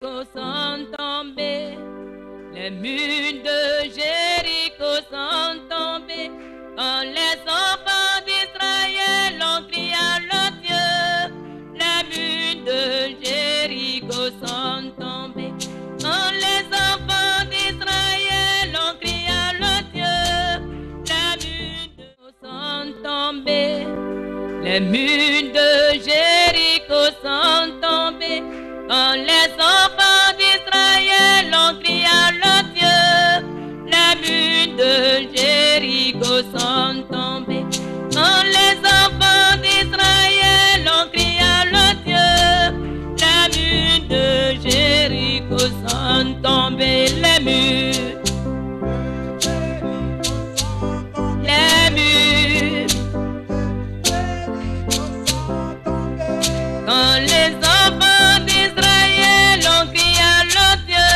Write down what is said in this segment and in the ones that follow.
sont tombés, les murs de Jéricho sont tombés, quand les enfants d'Israël ont crié à leur Dieu. Les murs de Jéricho sont tombés, quand les enfants d'Israël ont crié à leur Dieu. Les murs sont tombés, les murs de Jéricho sont tombés, quand les enfants d'Israël ont crié à leur Dieu. Les murs de Jéricho sont tombés, quand les enfants d'Israël ont crié à leur Dieu. Les murs de Jéricho sont tombés, les murs. Les murs. Quand les enfants d'Israël ont crié à leur Dieu,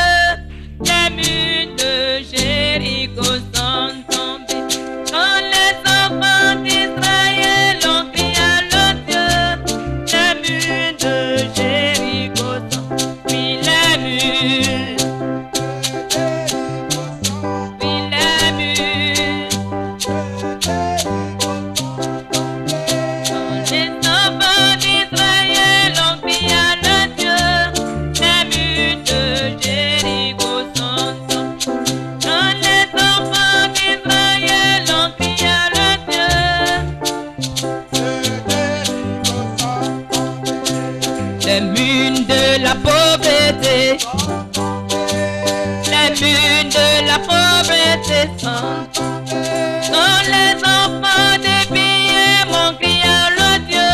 les murs de Jéricho sont tombés. Quand les enfants d'Israël ont crié à leur Dieu, les murs de Jéricho sont tombés. Oui, les murs. Oui, les murs. Quand les enfants d'Israël ont crié à leur Dieu, les murs de Jéricho sont tombés. Quand les enfants d'Israël ont crié à leur Dieu, les murs de la pauvreté, les murs de la pauvreté sont tombés. Quand les enfants des pays m'ont crié à leur Dieu,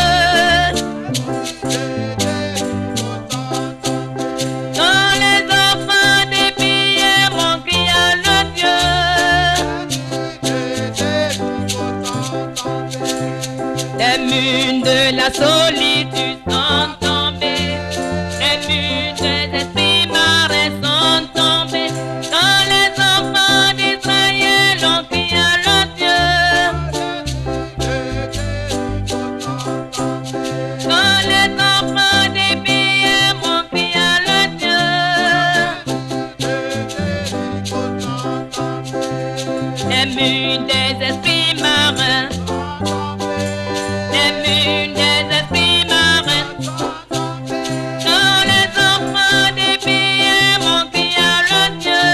quand les enfants des pays m'ont crié à leur Dieu, les murs de la solitude sont tombés, les murs des esprits marins sont tombés. Quand les enfants d'Israël ont crié à leur Dieu, quand les enfants des pays m'ont crié à leur Dieu, les murs des esprits marins, les murs des esprits marins. Quand les enfants des pays m'ont crié à leur Dieu,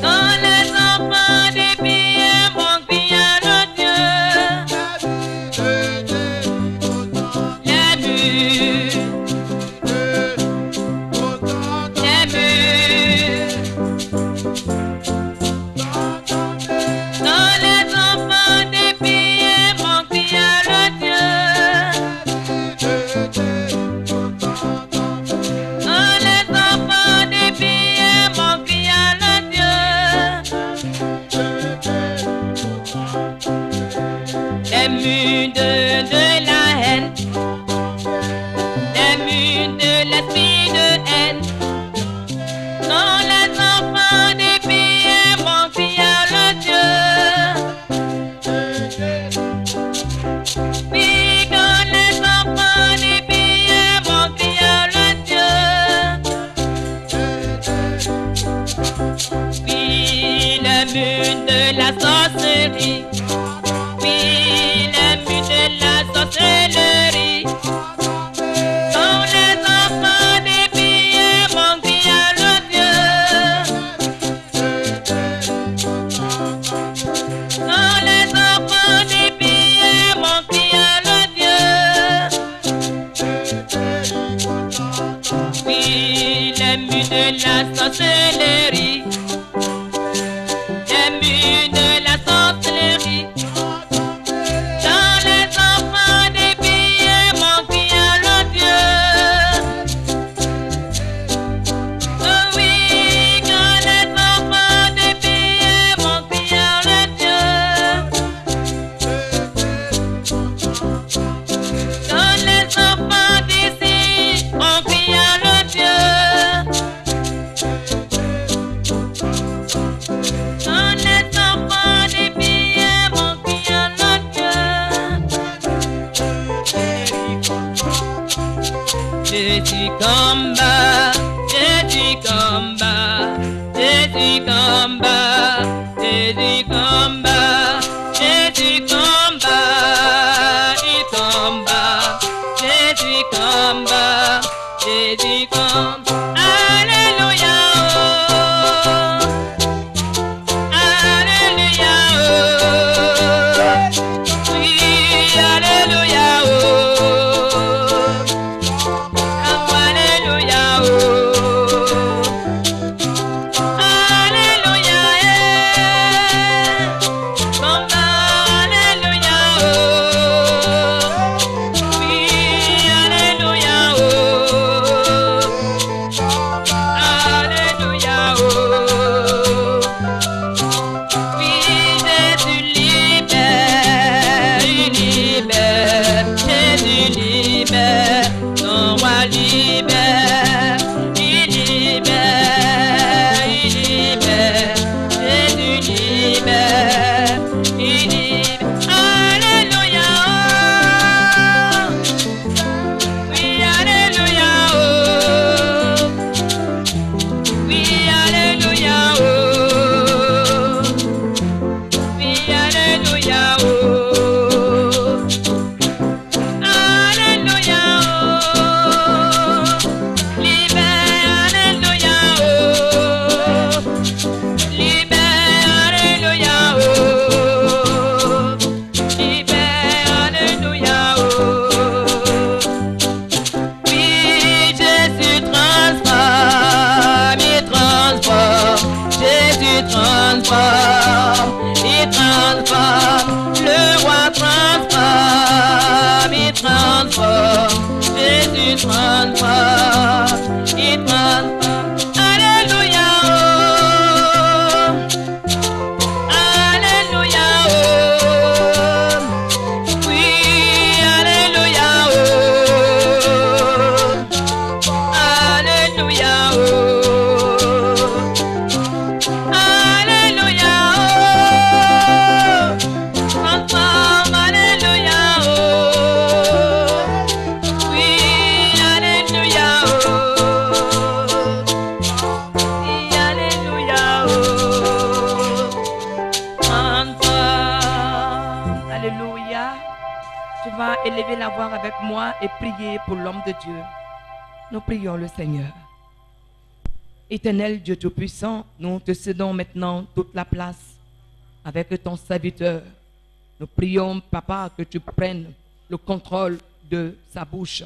quand les enfants des pays m'ont crié à leur Dieu, les murs, les murs. Quand les enfants des pays m'ont crié à leur Dieu, quand les enfants des pays m'ont crié à leur Dieu, les murs de la haine, les murs de l'esprit de haine. Quand les enfants des pays m'ont crié à leur Dieu, oui, quand les enfants des pays m'ont crié à leur Dieu, oui, les murs de la sorcellerie, oui, les murs de la sorcellerie. Quand les enfants des pays m'ont crié à leur Dieu, quand les enfants des pays m'ont crié à leur Dieu, oui, les murs de la sorcellerie, les murs de la sorcellerie. Quand les enfants des pays m'ont crié à leur Dieu, oh oui, quand les enfants des pays m'ont crié à leur Dieu, quand les enfants d'ici ont crié à leur Dieu, Jésus combat, Jésus combat, Jésus combat, Jésus combat, Jésus combat, il combat, Jésus combat, Jésus combat. Alléluia, oh, Alléluia, oh, oui, Alléluia, oh. Il transforme, le roi transforme, il transforme, Jésus transforme, il transforme. Alléluia, oh, Alléluia, oh, oui, Alléluia, oh, Alléluia, oh. Élevez la voix avec moi et priez pour l'homme de Dieu. Nous prions le Seigneur. Éternel Dieu Tout-Puissant, nous te cédons maintenant toute la place avec ton serviteur. Nous prions, Papa, que tu prennes le contrôle de sa bouche.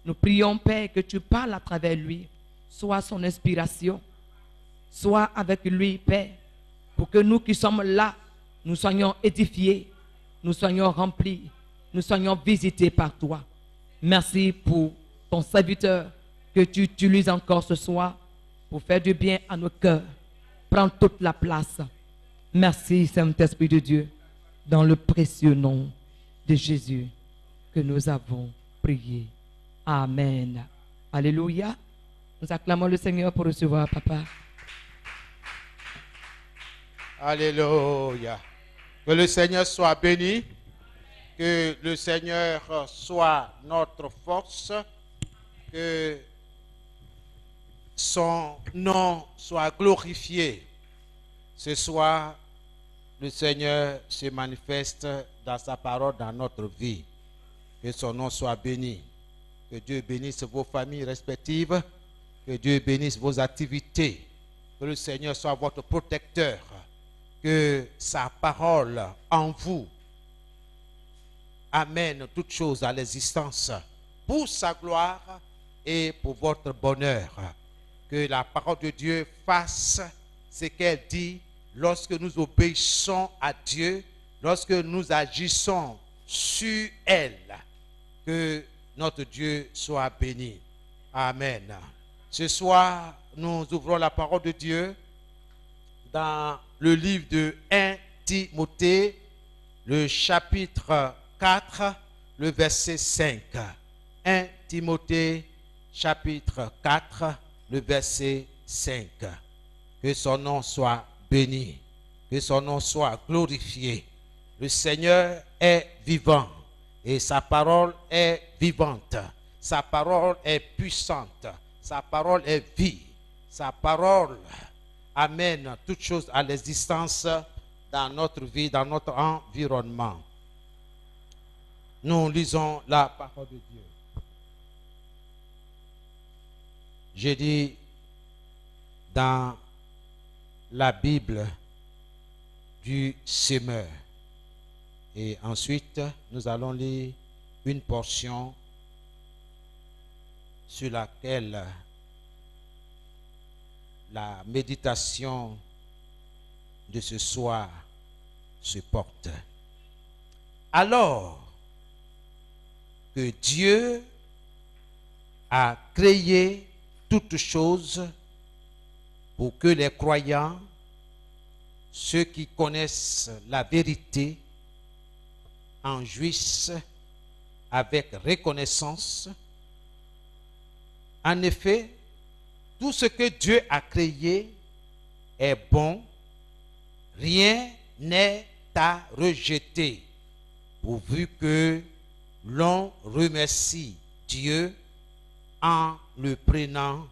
Nous prions, Père, que tu parles à travers lui. Sois son inspiration. Sois avec lui, Père, pour que nous qui sommes là, nous soyons édifiés, nous soyons remplis, nous soyons visités par toi. Merci pour ton serviteur que tu utilises encore ce soir pour faire du bien à nos cœurs. Prends toute la place. Merci, Saint-Esprit de Dieu, dans le précieux nom de Jésus que nous avons prié. Amen. Alléluia. Nous acclamons le Seigneur pour recevoir Papa. Alléluia. Que le Seigneur soit béni. Que le Seigneur soit notre force, que son nom soit glorifié. Ce soir, le Seigneur se manifeste dans sa parole, dans notre vie. Que son nom soit béni. Que Dieu bénisse vos familles respectives. Que Dieu bénisse vos activités. Que le Seigneur soit votre protecteur. Que sa parole en vous amène toutes choses à l'existence pour sa gloire et pour votre bonheur. Que la parole de Dieu fasse ce qu'elle dit lorsque nous obéissons à Dieu, lorsque nous agissons sur elle. Que notre Dieu soit béni. Amen. Ce soir, nous ouvrons la parole de Dieu dans le livre de 1 Timothée, le chapitre 4, le verset 5. 1 Timothée, chapitre 4, le verset 5. Que son nom soit béni, que son nom soit glorifié. Le Seigneur est vivant et sa parole est vivante. Sa parole est puissante. Sa parole est vie. Sa parole amène toutes choses à l'existence dans notre vie, dans notre environnement. Nous lisons la parole de Dieu. J'ai dit dans la Bible du semeur. Et ensuite, nous allons lire une portion sur laquelle la méditation de ce soir se porte. Alors que Dieu a créé toutes choses pour que les croyants, ceux qui connaissent la vérité, en jouissent avec reconnaissance. En effet, tout ce que Dieu a créé est bon, rien n'est à rejeter, pourvu que l'on remercie Dieu en le prenant,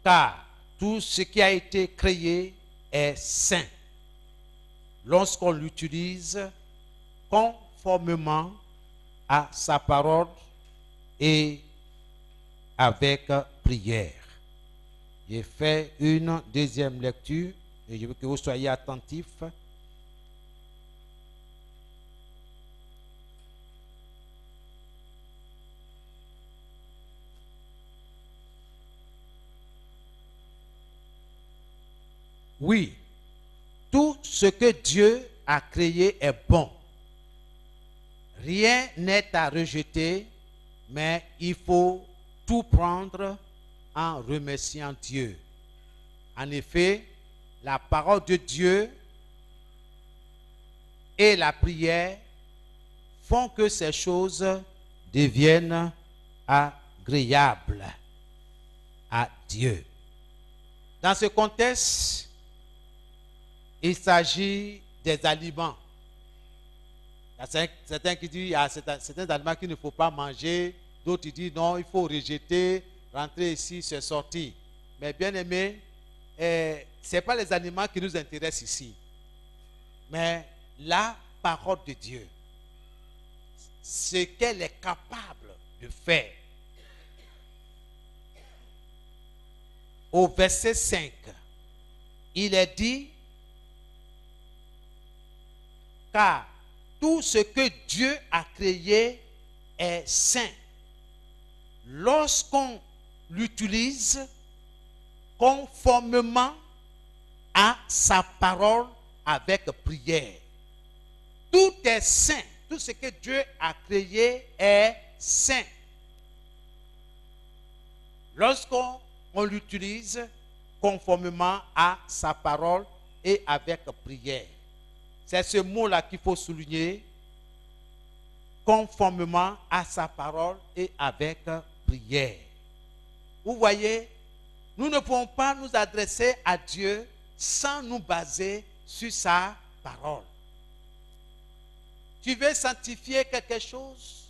car tout ce qui a été créé est saint lorsqu'on l'utilise conformément à sa parole et avec prière. J'ai fait une deuxième lecture et je veux que vous soyez attentifs. Oui, tout ce que Dieu a créé est bon. Rien n'est à rejeter, mais il faut tout prendre en remerciant Dieu. En effet, la parole de Dieu et la prière font que ces choses deviennent agréables à Dieu. Dans ce contexte, il s'agit des aliments. Il y a certains qui disent qu'il y a certains aliments qu'il ne faut pas manger, d'autres disent non, il faut rejeter, rentrer ici, c'est sorti. Mais bien aimé, ce n'est pas les aliments qui nous intéressent ici, mais la parole de Dieu, ce qu'elle est capable de faire. Au verset 5, il est dit, car tout ce que Dieu a créé est saint lorsqu'on l'utilise conformément à sa parole avec prière. Tout est saint. Tout ce que Dieu a créé est saint lorsqu'on l'utilise conformément à sa parole et avec prière. C'est ce mot-là qu'il faut souligner, conformément à sa parole et avec prière. Vous voyez, nous ne pouvons pas nous adresser à Dieu sans nous baser sur sa parole. Tu veux sanctifier quelque chose,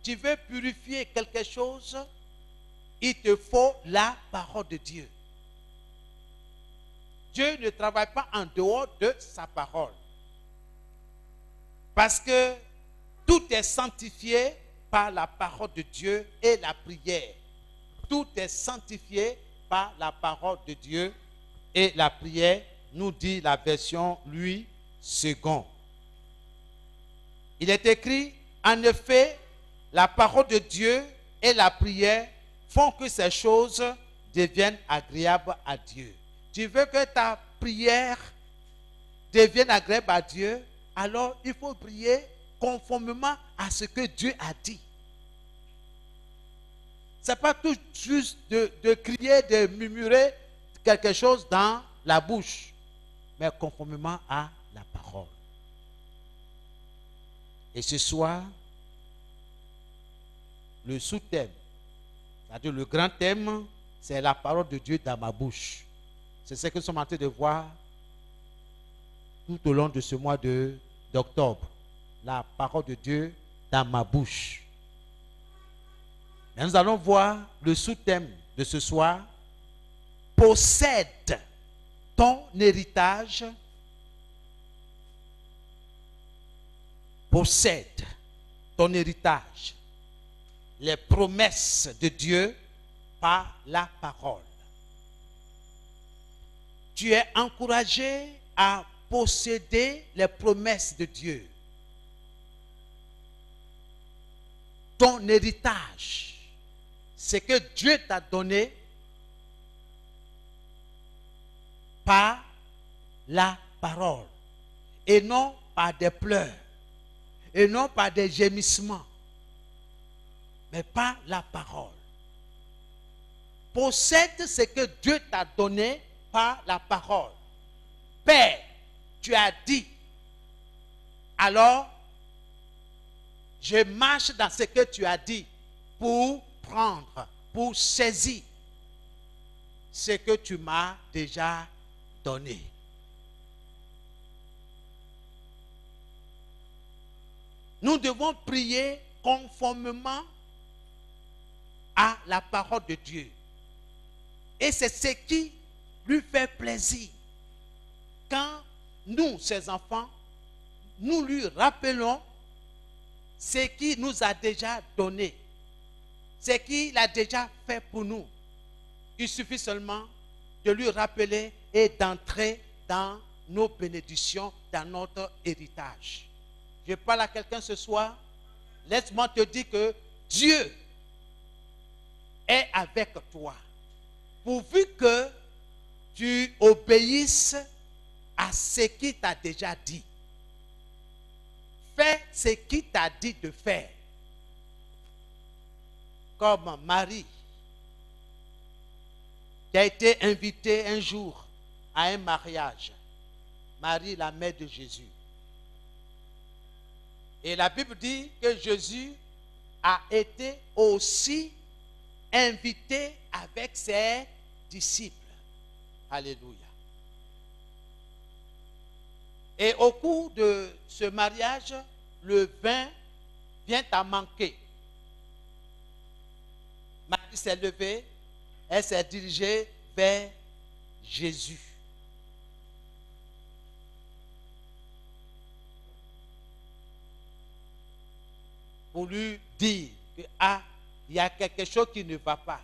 tu veux purifier quelque chose, il te faut la parole de Dieu. Dieu ne travaille pas en dehors de sa parole. Parce que tout est sanctifié par la parole de Dieu et la prière. Tout est sanctifié par la parole de Dieu et la prière, nous dit la version Louis II. Il est écrit, en effet, la parole de Dieu et la prière font que ces choses deviennent agréables à Dieu. Tu veux que ta prière devienne agréable à Dieu? Alors, il faut prier conformément à ce que Dieu a dit. Ce n'est pas tout juste de crier, de murmurer quelque chose dans la bouche, mais conformément à la parole. Et ce soir, le sous-thème, c'est-à-dire le grand thème, c'est la parole de Dieu dans ma bouche. C'est ce que nous sommes en train de voir tout au long de ce mois d'octobre. La parole de Dieu dans ma bouche. Mais nous allons voir le sous-thème de ce soir. Possède ton héritage. Possède ton héritage. Les promesses de Dieu par la parole. Tu es encouragé à posséder les promesses de Dieu. Ton héritage, c'est que Dieu t'a donné par la parole et non par des pleurs et non par des gémissements, mais par la parole. Possède ce que Dieu t'a donné par la parole. Père, tu as dit, alors je marche dans ce que tu as dit pour prendre, pour saisir ce que tu m'as déjà donné. Nous devons prier conformément à la parole de Dieu. Et c'est ce qui lui fait plaisir. Quand nous, ses enfants, nous lui rappelons ce qu'il nous a déjà donné, ce qu'il a déjà fait pour nous. Il suffit seulement de lui rappeler et d'entrer dans nos bénédictions, dans notre héritage. Je parle à quelqu'un ce soir. Laisse-moi te dire que Dieu est avec toi. Pourvu que tu obéisses à ce qu'il t'a déjà dit. Fais ce qu'il t'a dit de faire. Comme Marie, qui a été invitée un jour à un mariage. Marie, la mère de Jésus. Et la Bible dit que Jésus a été aussi invité avec ses disciples. Alléluia. Et au cours de ce mariage, le vin vient à manquer. Marie s'est levée, elle s'est dirigée vers Jésus. Pour lui dire que il y a quelque chose qui ne va pas.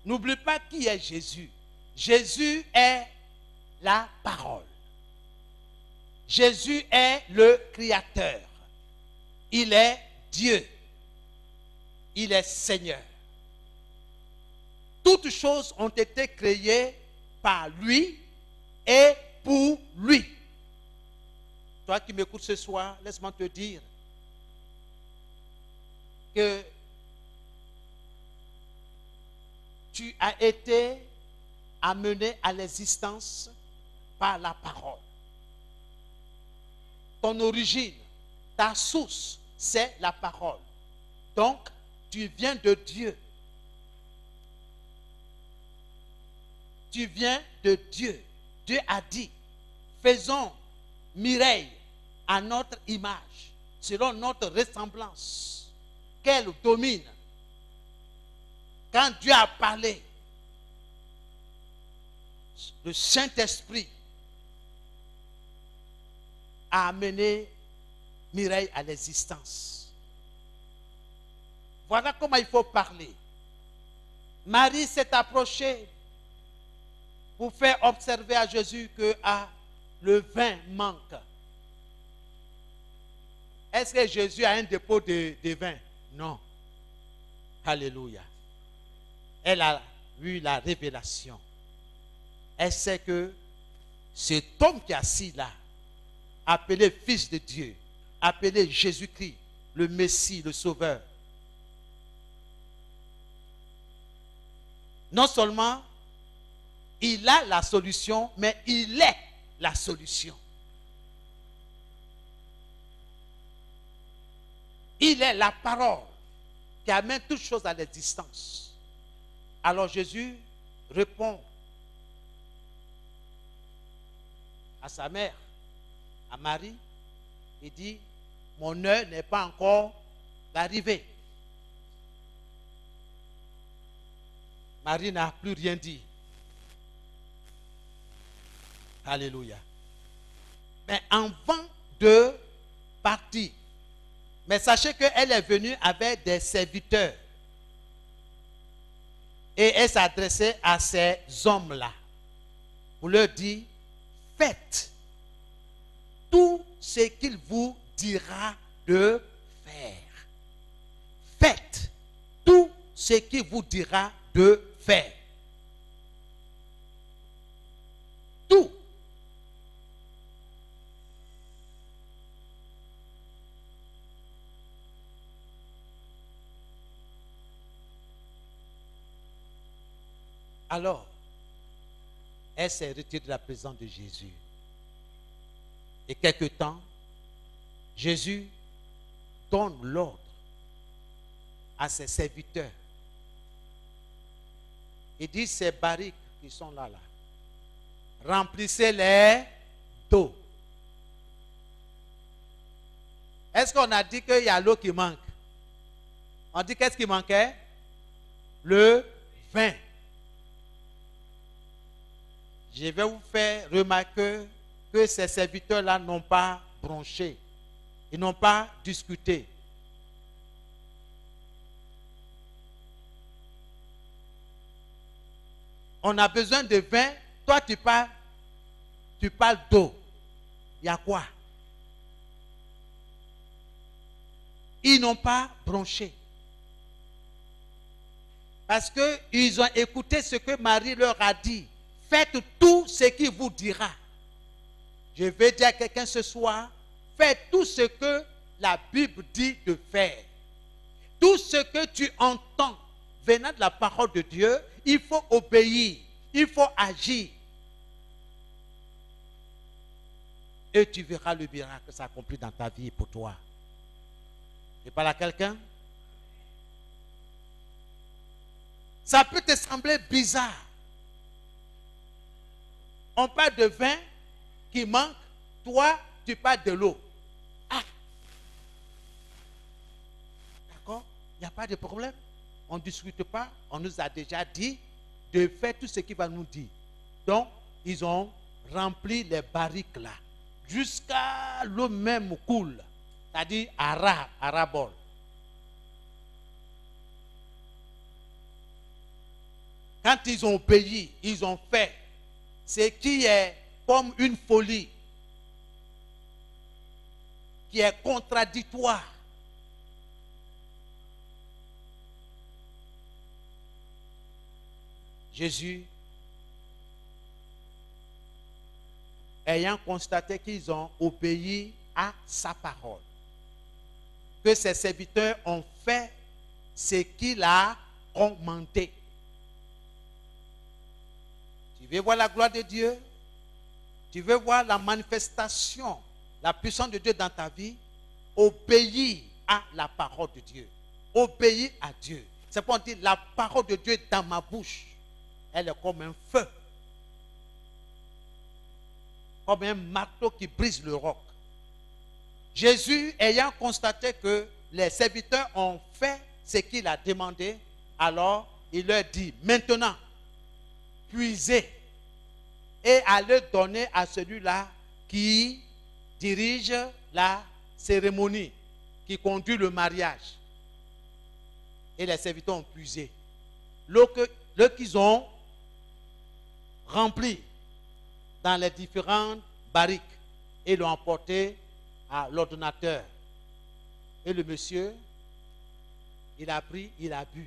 N'oublie pas qui est Jésus. Jésus est la parole. Jésus est le Créateur. Il est Dieu. Il est Seigneur. Toutes choses ont été créées par lui et pour lui. Toi qui m'écoutes ce soir, laisse-moi te dire que tu as été amené à l'existence par la parole. Ton origine, ta source, c'est la parole. Donc, tu viens de Dieu. Tu viens de Dieu. Dieu a dit, faisons Mireille à notre image, selon notre ressemblance, qu'elle domine. Quand Dieu a parlé, le Saint-Esprit a amené Mireille à l'existence. Voilà comment il faut parler. Marie s'est approchée pour faire observer à Jésus que le vin manque. Est-ce que Jésus a un dépôt de vin? Non. Alléluia. Elle a eu la révélation. Elle sait que cet homme qui est assis là, appelé Fils de Dieu, appelé Jésus-Christ, le Messie, le Sauveur, non seulement il a la solution, mais il est la solution. Il est la parole qui amène toutes choses à l'existence. Alors Jésus répond à sa mère, à Marie, il dit, mon heure n'est pas encore arrivée. Marie n'a plus rien dit. Alléluia. Mais avant de partir, mais sachez qu'elle est venue avec des serviteurs. Et elle s'adressait à ces hommes-là pour leur dire, faites tout ce qu'il vous dira de faire. Faites tout ce qu'il vous dira de faire. Tout. Alors, elle s'est retirée de la présence de Jésus. Et quelque temps, Jésus donne l'ordre à ses serviteurs. Il dit, ces barriques qui sont là, remplissez-les d'eau. Est-ce qu'on a dit qu'il y a l'eau qui manque? On dit qu'est-ce qui manquait? Le vin. Je vais vous faire remarquer que ces serviteurs-là n'ont pas bronché. Ils n'ont pas discuté. On a besoin de vin. Toi, tu parles d'eau. Il y a quoi? Ils n'ont pas bronché. Parce qu'ils ont écouté ce que Marie leur a dit. Faites tout ce qu'il vous dira. Je vais dire à quelqu'un ce soir, faites tout ce que la Bible dit de faire. Tout ce que tu entends venant de la parole de Dieu, il faut obéir, il faut agir. Et tu verras le miracle s'accomplir dans ta vie et pour toi. Je parle à quelqu'un? Ça peut te sembler bizarre. On parle de vin qui manque, toi, tu parles de l'eau. Ah! D'accord? Il n'y a pas de problème. On ne discute pas. On nous a déjà dit de faire tout ce qu'il va nous dire. Donc, ils ont rempli les barriques là. Jusqu'à l'eau même coule. C'est-à-dire arabole. Quand ils ont obéi, ils ont fait ce qui est comme une folie, qui est contradictoire. Jésus, ayant constaté qu'ils ont obéi à sa parole, que ses serviteurs ont fait ce qu'il a commandé. Tu veux voir la gloire de Dieu? Tu veux voir la manifestation, la puissance de Dieu dans ta vie? Obéis à la parole de Dieu. Obéis à Dieu. C'est pour dire, la parole de Dieu est dans ma bouche. Elle est comme un feu. Comme un marteau qui brise le roc. Jésus, ayant constaté que les serviteurs ont fait ce qu'il a demandé, alors il leur dit, maintenant, puisez et allez donner à celui-là qui dirige la cérémonie, qui conduit le mariage. Et les serviteurs ont puisé. L'eau qu'ils ont remplie dans les différentes barriques et l'ont emporté à l'ordonnateur. Et le monsieur, il a pris, il a bu,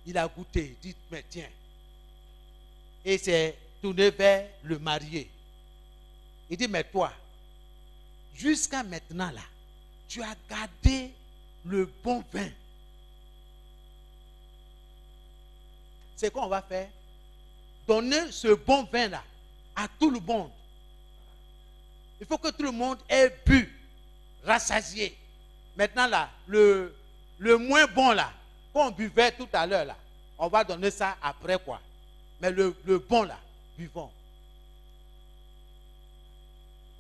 il a goûté, il dit, mais tiens. Et c'est tourné vers le marié. Il dit, mais toi, jusqu'à maintenant là, tu as gardé le bon vin. C'est quoi on va faire? Donner ce bon vin là à tout le monde. Il faut que tout le monde ait bu, rassasié. Maintenant là, le moins bon là, qu'on buvait tout à l'heure là, on va donner ça après quoi. Mais le bon là, buvons.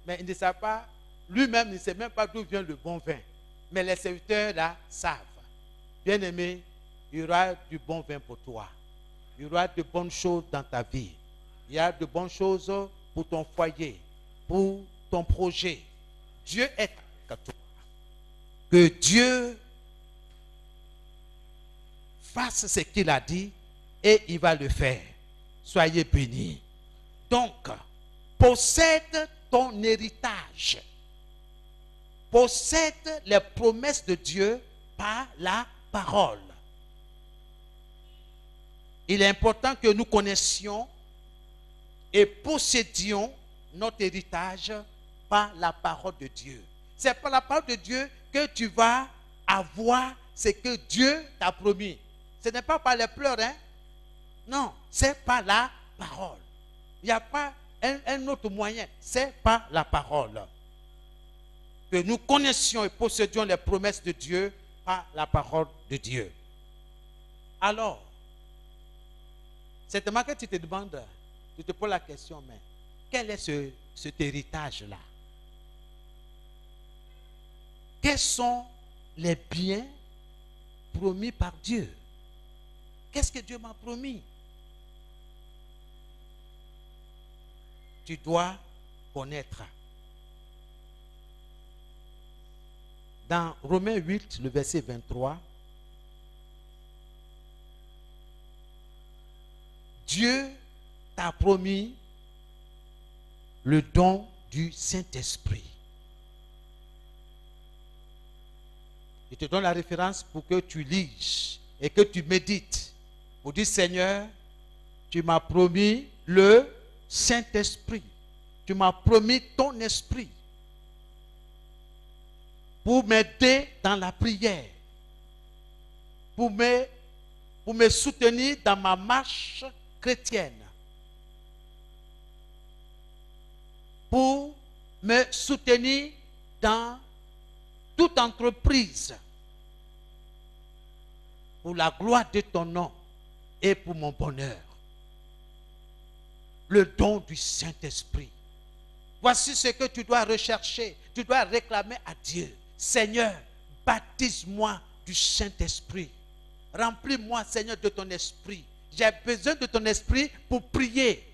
Mais il ne sait pas, lui-même ne sait même pas d'où vient le bon vin. Mais les serviteurs là savent. Bien-aimé, il y aura du bon vin pour toi. il y aura de bonnes choses dans ta vie. Il y a de bonnes choses pour ton foyer, pour ton projet. Dieu est avec toi. Que Dieu fasse ce qu'il a dit et il va le faire. Soyez bénis. Donc, possède ton héritage. Possède les promesses de Dieu par la parole. Il est important que nous connaissions et possédions notre héritage par la parole de Dieu. C'est par la parole de Dieu que tu vas avoir ce que Dieu t'a promis. Ce n'est pas par les pleurs, hein? Non, c'est par la parole. Il n'y a pas un autre moyen, c'est par la parole. Que nous connaissions et possédions les promesses de Dieu par la parole de Dieu. Alors, c'est tellement que tu te demandes, tu te poses la question, mais quel est cet héritage-là? Quels sont les biens promis par Dieu? Qu'est-ce que Dieu m'a promis? Tu dois connaître. Dans Romains 8, le verset 23, Dieu t'a promis le don du Saint-Esprit. Je te donne la référence pour que tu lises et que tu médites. Pour dire, Seigneur, tu m'as promis le Saint-Esprit. Tu m'as promis ton esprit pour m'aider dans la prière, pour me soutenir dans ma marche chrétienne, pour me soutenir dans toute entreprise, pour la gloire de ton nom et pour mon bonheur. Le don du Saint-Esprit. Voici ce que tu dois rechercher, tu dois réclamer à Dieu. Seigneur, baptise-moi du Saint-Esprit. Remplis-moi, Seigneur, de ton esprit. J'ai besoin de ton esprit pour prier.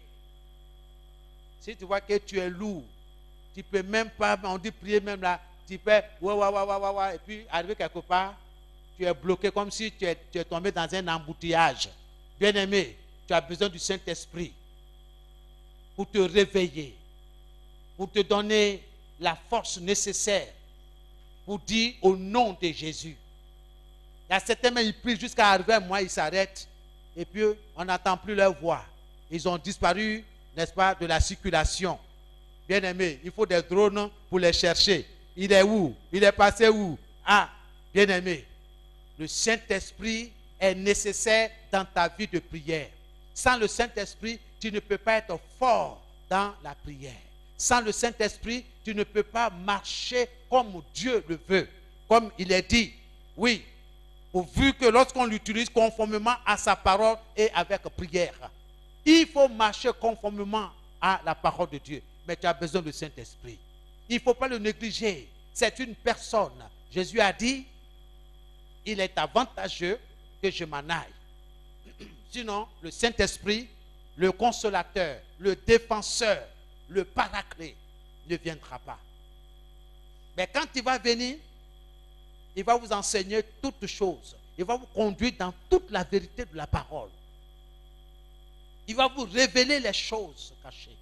Si tu vois que tu es lourd, tu ne peux même pas, on dit prier même là, tu peux, et puis arriver quelque part, tu es bloqué comme si tu es tombé dans un embouteillage. Bien-aimé, tu as besoin du Saint-Esprit pour te réveiller, pour te donner la force nécessaire pour dire au nom de Jésus. Il y a certains, ils prient jusqu'à arriver à moi, ils s'arrêtent et puis on n'entend plus leur voix. Ils ont disparu, n'est-ce pas, de la circulation. Bien-aimé, il faut des drones pour les chercher. Il est où? Il est passé où? Ah, bien-aimé, le Saint-Esprit est nécessaire dans ta vie de prière. Sans le Saint-Esprit, tu ne peux pas être fort dans la prière. Sans le Saint-Esprit, tu ne peux pas marcher comme Dieu le veut. Comme il est dit, oui, pourvu que lorsqu'on l'utilise conformément à sa parole et avec prière. Il faut marcher conformément à la parole de Dieu. Mais tu as besoin du Saint-Esprit. Il ne faut pas le négliger. C'est une personne. Jésus a dit, il est avantageux que je m'en aille. Sinon, le Saint-Esprit, le consolateur, le défenseur, le paraclet ne viendra pas. Mais quand il va venir, il va vous enseigner toutes choses. Il va vous conduire dans toute la vérité de la parole. Il va vous révéler les choses cachées.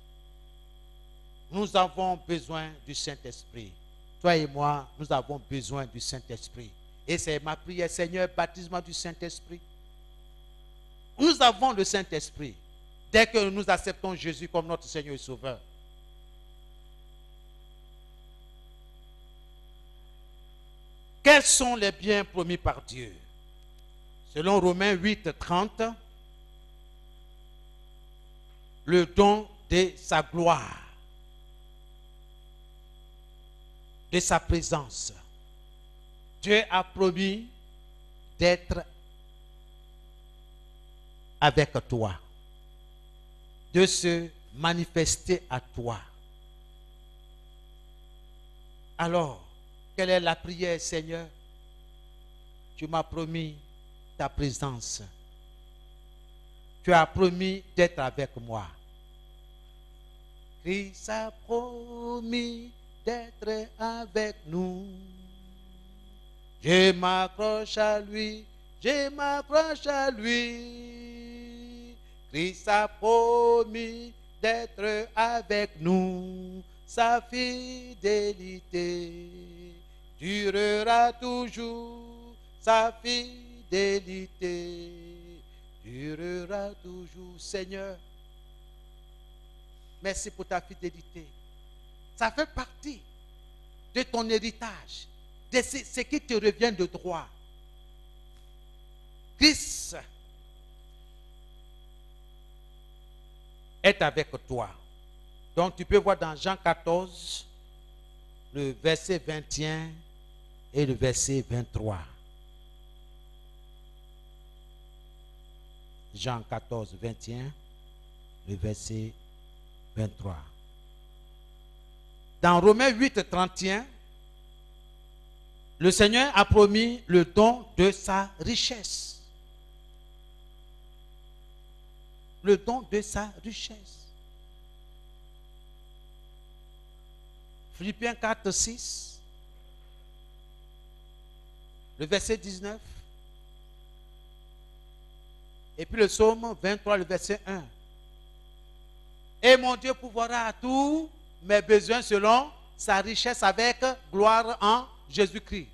Nous avons besoin du Saint-Esprit. Toi et moi, nous avons besoin du Saint-Esprit. Et c'est ma prière, Seigneur, baptise-moi du Saint-Esprit. Nous avons le Saint-Esprit dès que nous acceptons Jésus comme notre Seigneur et Sauveur. Quels sont les biens promis par Dieu? Selon Romains 8, 30, le don de sa gloire, de sa présence. Dieu a promis d'être avec toi, de se manifester à toi. Alors, quelle est la prière, Seigneur? Tu m'as promis ta présence. tu as promis d'être avec moi. Christ a promis d'être avec nous. Je m'accroche à lui, je m'accroche à lui. Christ a promis d'être avec nous. Sa fidélité durera toujours. Sa fidélité durera toujours. Seigneur, merci pour ta fidélité. Ça fait partie de ton héritage, de ce qui te revient de droit. Christ est avec toi. Donc tu peux voir dans Jean 14, le verset 21 et le verset 23. Jean 14, 21, le verset 23. Dans Romains 8, 31, le Seigneur a promis le don de sa richesse. Le don de sa richesse. Philippiens 4, 6, le verset 19. Et puis le psaume 23, le verset 1. Et mon Dieu pourvoira à tous mes besoins selon sa richesse avec gloire en Jésus-Christ.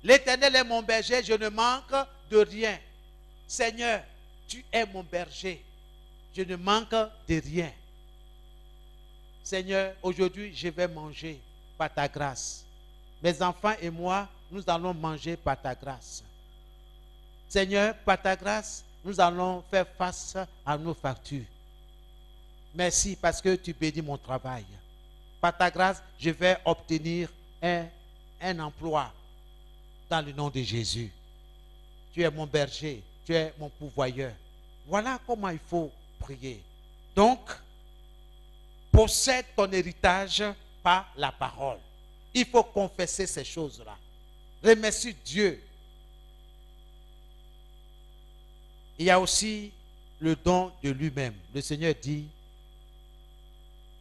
L'Éternel est mon berger, je ne manque de rien. Seigneur, tu es mon berger, je ne manque de rien. Seigneur, aujourd'hui, je vais manger par ta grâce. Mes enfants et moi, nous allons manger par ta grâce. Seigneur, par ta grâce, nous allons faire face à nos factures. Merci parce que tu bénis mon travail. Par ta grâce, je vais obtenir un emploi dans le nom de Jésus. Tu es mon berger, tu es mon pourvoyeur. Voilà comment il faut prier. Donc, possède ton héritage par la parole. Il faut confesser ces choses-là. Remercie Dieu. Il y a aussi le don de lui-même. Le Seigneur dit,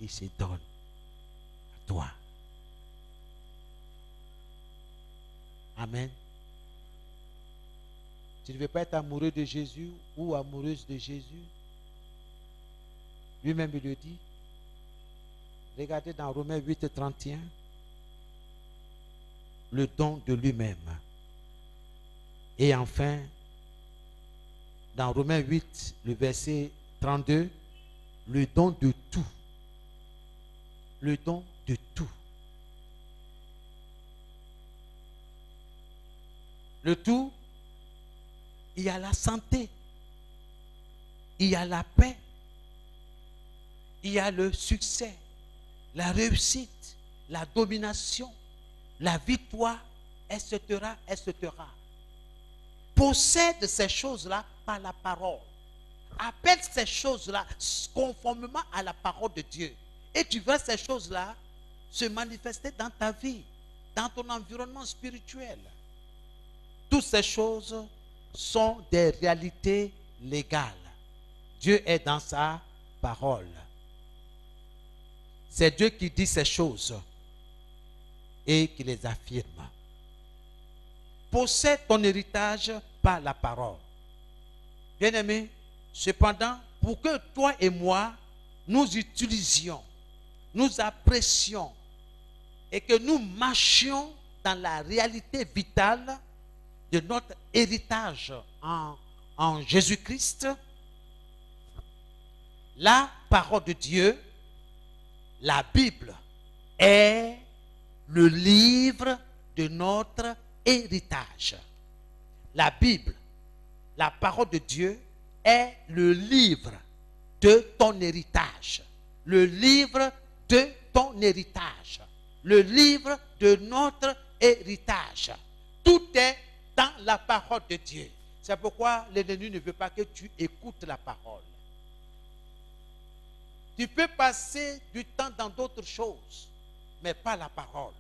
il se donne à toi. Amen. Tu ne veux pas être amoureux de Jésus ou amoureuse de Jésus? Lui-même il le dit. Regardez dans Romains 8, 31. Le don de lui-même. Et enfin, dans Romains 8, le verset 32, le don de tout. Le don de tout. Le tout, il y a la santé, il y a la paix, il y a le succès, la réussite, la domination, la victoire, etc., etc. Possède ces choses-là par la parole. Appelle ces choses-là conformément à la parole de Dieu. Et tu verras ces choses-là se manifester dans ta vie, dans ton environnement spirituel. Toutes ces choses sont des réalités légales. Dieu est dans sa parole. C'est Dieu qui dit ces choses et qui les affirme. Possède ton héritage par la parole. Bien-aimé, cependant, pour que toi et moi, nous utilisions, nous apprécions et que nous marchions dans la réalité vitale de notre héritage en Jésus-Christ, la parole de Dieu, la Bible, est le livre de notre héritage. La Bible, la parole de Dieu, est le livre de ton héritage. Le livre de ton héritage. Le livre de notre héritage. Tout est dans la parole de Dieu. C'est pourquoi l'ennemi ne veut pas que tu écoutes la parole. Tu peux passer du temps dans d'autres choses, mais pas la parole.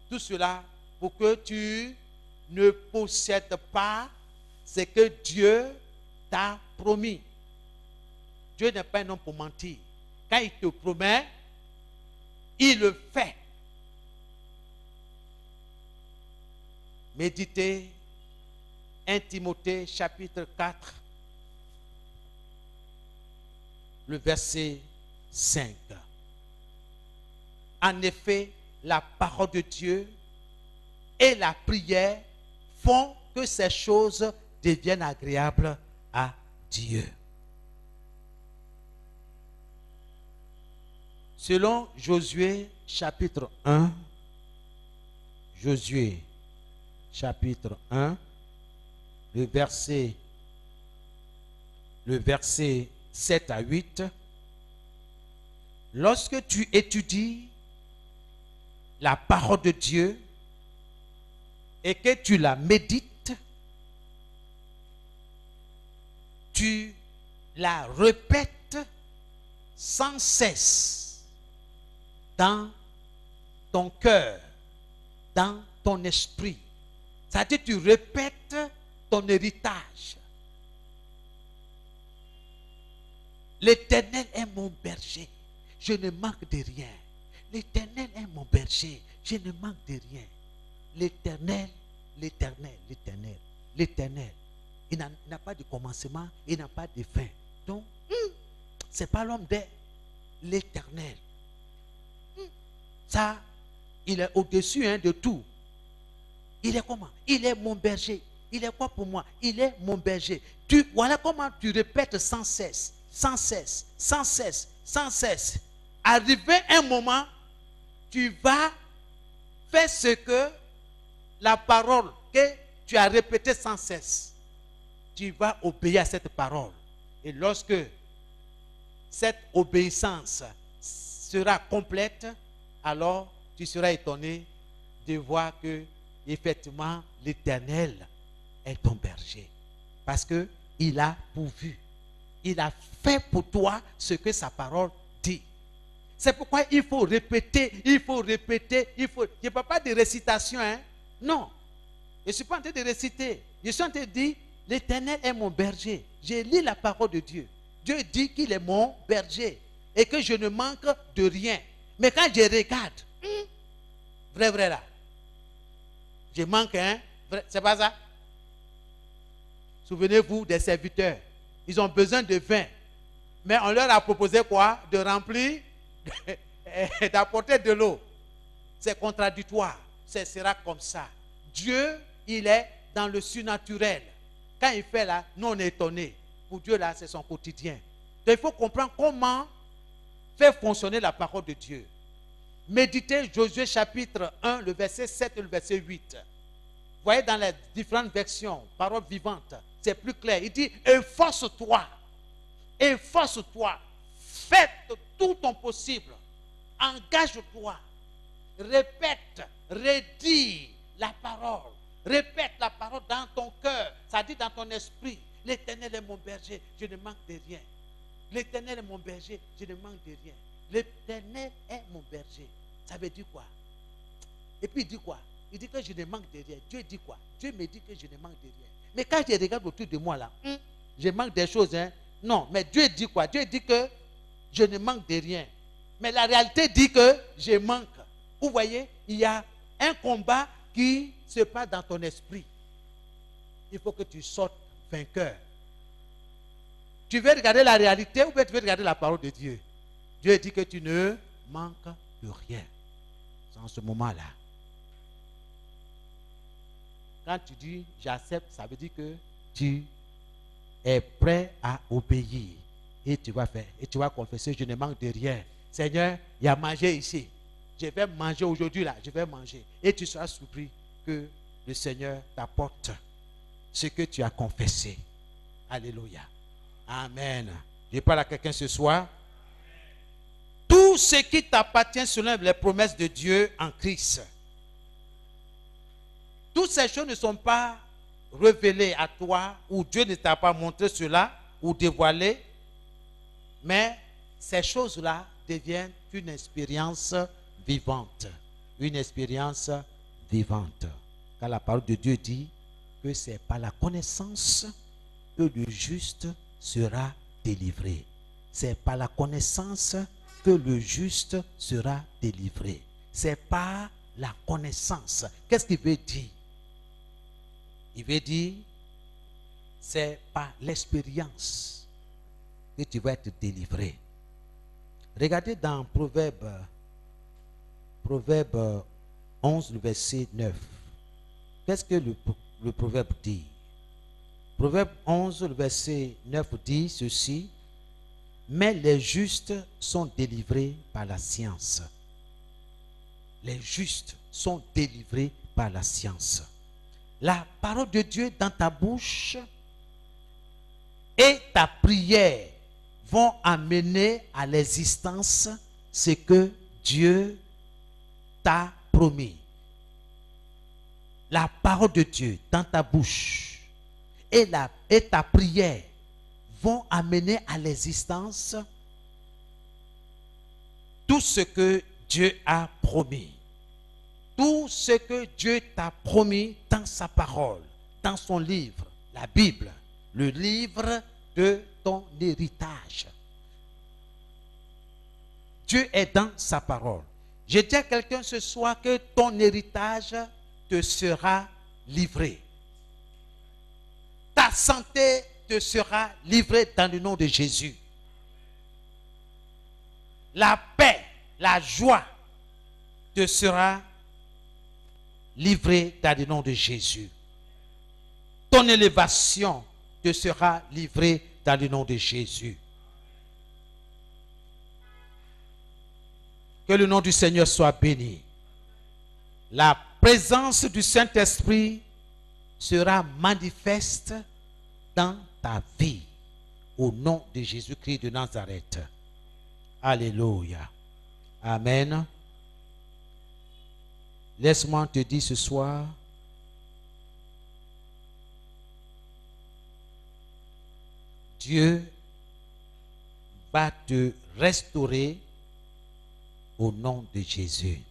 Tout cela pour que tu ne possèdes pas ce que Dieu t'a promis. Dieu n'est pas un homme pour mentir. Quand il te promet, il le fait. Méditez 1 Timothée chapitre 4, le verset 5. En effet, la parole de Dieu et la prière font que ces choses deviennent agréables à Dieu. Selon Josué chapitre 1, Josué chapitre 1, le verset 7 à 8, lorsque tu étudies la parole de Dieu et que tu la médites, tu la répètes sans cesse dans ton cœur, dans ton esprit. C'est-à-dire tu répètes ton héritage. L'Éternel est mon berger, je ne manque de rien. L'Éternel est mon berger, je ne manque de rien. L'Éternel, l'Éternel, l'Éternel, l'Éternel. Il n'a pas de commencement, il n'a pas de fin. Donc, ce n'est pas l'homme de l'Éternel. Ça, il est au-dessus de tout. Il est comment? Il est mon berger. Il est quoi pour moi? Il est mon berger. Voilà comment tu répètes sans cesse, sans cesse, sans cesse, sans cesse. Arrivé un moment, tu vas faire ce que la parole que tu as répétée sans cesse. Tu vas obéir à cette parole. Et lorsque cette obéissance sera complète, alors tu seras étonné de voir que effectivement l'Éternel est ton berger. Parce qu'il a pourvu. Il a fait pour toi ce que sa parole dit. C'est pourquoi il faut répéter, il faut répéter, il faut... Je ne parle pas de récitation, hein? Non. Je ne suis pas en train de réciter. Je suis en train de dire, l'Éternel est mon berger. J'ai lu la parole de Dieu. Dieu dit qu'il est mon berger et que je ne manque de rien. Mais quand je regarde, vrai là, je manque, hein? C'est pas ça? Souvenez-vous des serviteurs. Ils ont besoin de vin. Mais on leur a proposé quoi? De remplir, d'apporter de l'eau. C'est contradictoire. Ce sera comme ça. Dieu, il est dans le surnaturel. Quand il fait là, nous on est étonnés. Pour Dieu là, c'est son quotidien. Donc il faut comprendre comment faire fonctionner la parole de Dieu. Méditez Josué chapitre 1, le verset 7 et le verset 8. Vous voyez dans les différentes versions, parole vivante, c'est plus clair. Il dit, efforce-toi, fais tout ton possible, engage-toi, répète, redis la parole, répète la parole dans ton cœur, ça dit dans ton esprit. L'Éternel est mon berger, je ne manque de rien. L'Éternel est mon berger, je ne manque de rien. L'Éternel est mon berger. Ça veut dire quoi? Et puis il dit quoi? Il dit que je ne manque de rien. Dieu dit quoi? Dieu me dit que je ne manque de rien. Mais quand je regarde autour de moi là, je manque des choses. Hein? Non, mais Dieu dit quoi? Dieu dit que je ne manque de rien. Mais la réalité dit que je manque. Vous voyez, il y a un combat qui se passe dans ton esprit. Il faut que tu sortes vainqueur. Tu veux regarder la réalité ou bien tu veux regarder la parole de Dieu? Dieu dit que tu ne manques de rien. C'est en ce moment-là. Quand tu dis j'accepte, ça veut dire que tu es prêt à obéir. Et tu vas faire, et tu vas confesser, je ne manque de rien. Seigneur, il y a mangé ici. Je vais manger aujourd'hui là, je vais manger. Et tu seras surpris que le Seigneur t'apporte ce que tu as confessé. Alléluia. Amen. Je parle à quelqu'un ce soir. Tout ce qui t'appartient selon les promesses de Dieu en Christ. Toutes ces choses ne sont pas révélées à toi ou Dieu ne t'a pas montré cela ou dévoilé. Mais ces choses-là deviennent une expérience vivante. Une expérience vivante. Car la parole de Dieu dit que ce n'est pas la connaissance que le juste sera délivré. C'est par la connaissance que le juste sera délivré. C'est par la connaissance. Qu'est-ce qu'il veut dire? Il veut dire, c'est par l'expérience que tu vas être délivré. Regardez dans Proverbe 11, le verset 9. Qu'est-ce que le proverbe dit? Proverbe 11, le verset 9 dit ceci: mais les justes sont délivrés par la science. Les justes sont délivrés par la science. La parole de Dieu dans ta bouche et ta prière vont amener à l'existence ce que Dieu t'a promis. La parole de Dieu dans ta bouche et ta prière vont amener à l'existence tout ce que Dieu a promis. Tout ce que Dieu t'a promis dans sa parole, dans son livre, la Bible, le livre de ton héritage. Dieu est dans sa parole. Je dis à quelqu'un ce soir que ton héritage te sera livré. Ta santé te sera livrée dans le nom de Jésus. La paix, la joie te sera livrée dans le nom de Jésus. Ton élévation te sera livrée dans le nom de Jésus. Que le nom du Seigneur soit béni. La présence du Saint-Esprit sera manifeste dans ta vie au nom de Jésus-Christ de Nazareth. Alléluia. Amen. Laisse-moi te dire ce soir, Dieu va te restaurer au nom de Jésus,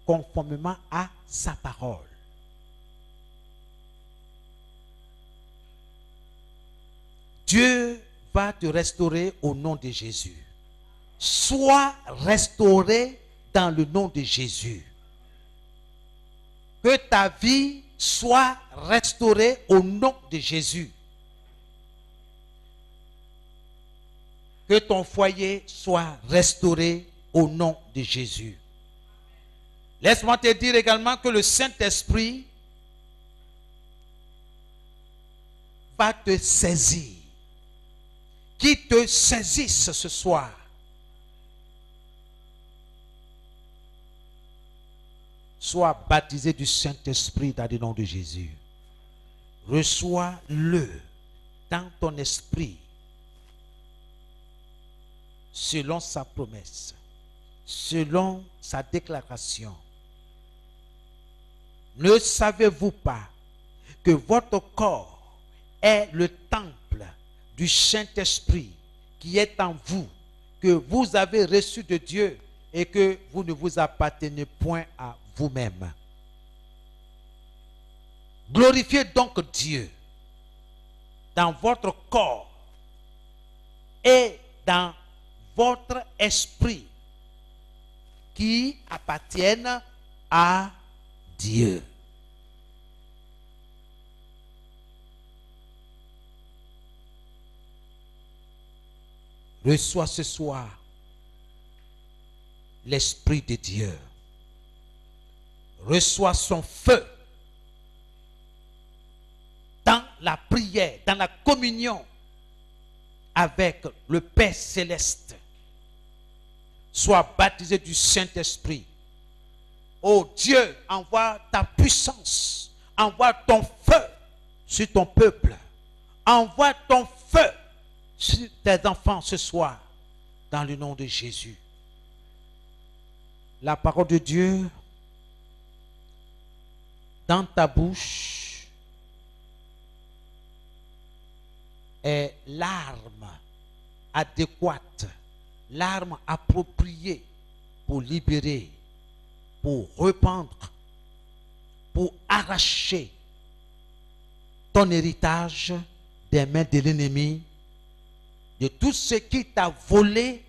conformément à sa parole. Dieu va te restaurer au nom de Jésus. Sois restauré dans le nom de Jésus. Que ta vie soit restaurée au nom de Jésus. Que ton foyer soit restauré au nom de Jésus. Laisse-moi te dire également que le Saint-Esprit va te saisir. Qui te saisisse ce soir. Sois baptisé du Saint-Esprit dans le nom de Jésus. Reçois-le dans ton esprit selon sa promesse, selon sa déclaration. Ne savez-vous pas que votre corps est le temple du Saint-Esprit qui est en vous, que vous avez reçu de Dieu et que vous ne vous appartenez point à vous-même? Glorifiez donc Dieu dans votre corps et dans votre esprit qui appartiennent à Dieu. Reçois ce soir l'Esprit de Dieu. Reçois son feu dans la prière, dans la communion avec le Père céleste. Sois baptisé du Saint-Esprit. Oh Dieu, envoie ta puissance. Envoie ton feu sur ton peuple. Envoie ton feu sur tes enfants ce soir. Dans le nom de Jésus. La parole de Dieu dans ta bouche est l'arme adéquate, l'arme appropriée pour libérer, pour reprendre, pour arracher ton héritage des mains de l'ennemi, de tout ce qui t'a volé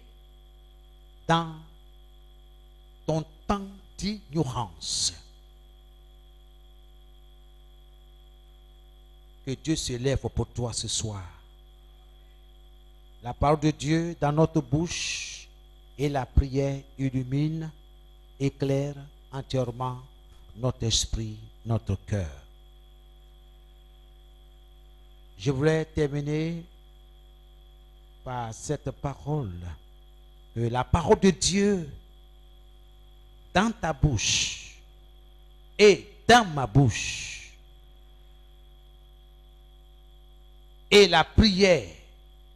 dans ton temps d'ignorance. Que Dieu se lève pour toi ce soir. La parole de Dieu dans notre bouche et la prière illumine, éclaire entièrement notre esprit, notre cœur. Je voulais terminer par cette parole. Que la parole de Dieu dans ta bouche et dans ma bouche et la prière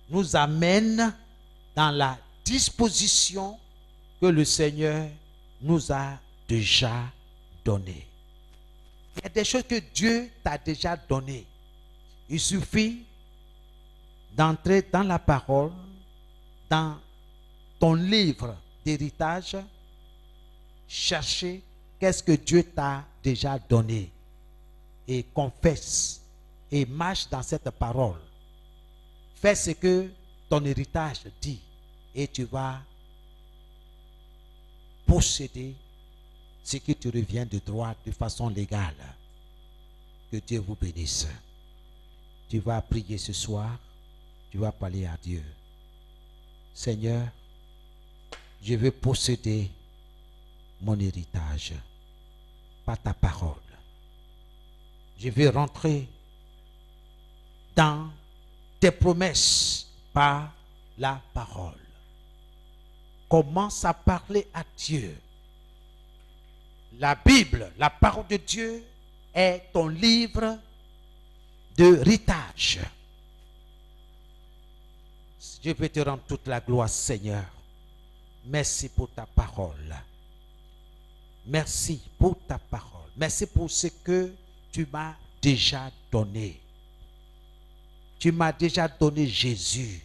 nous amène dans la disposition que le Seigneur nous a déjà donnée. Il y a des choses que Dieu t'a déjà données. Il suffit d'entrer dans la parole, dans ton livre d'héritage, chercher qu'est-ce que Dieu t'a déjà donné et confesse et marche dans cette parole. Fais ce que ton héritage dit et tu vas posséder ce qui te revient de droit de façon légale. Que Dieu vous bénisse. Tu vas prier ce soir, tu vas parler à Dieu. Seigneur, je veux posséder mon héritage par ta parole. Je veux rentrer dans tes promesses par la parole. Commence à parler à Dieu. La Bible, la parole de Dieu, est ton livre d'héritage. Je vais te rendre toute la gloire, Seigneur. Merci pour ta parole. Merci pour ta parole. Merci pour ce que tu m'as déjà donné. Tu m'as déjà donné Jésus,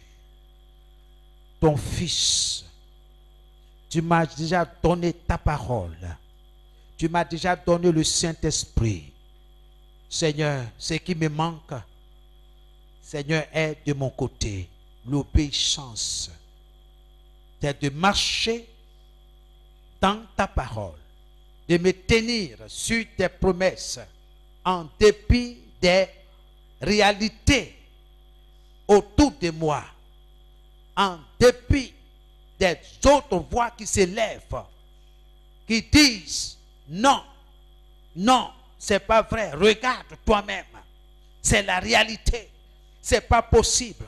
ton Fils. Tu m'as déjà donné ta parole. Tu m'as déjà donné le Saint-Esprit. Seigneur, ce qui me manque, Seigneur, est de mon côté. L'obéissance, c'est de marcher dans ta parole, de me tenir sur tes promesses en dépit des réalités autour de moi, en dépit des autres voix qui s'élèvent, qui disent non, non, c'est pas vrai, regarde toi-même, c'est la réalité, c'est pas possible.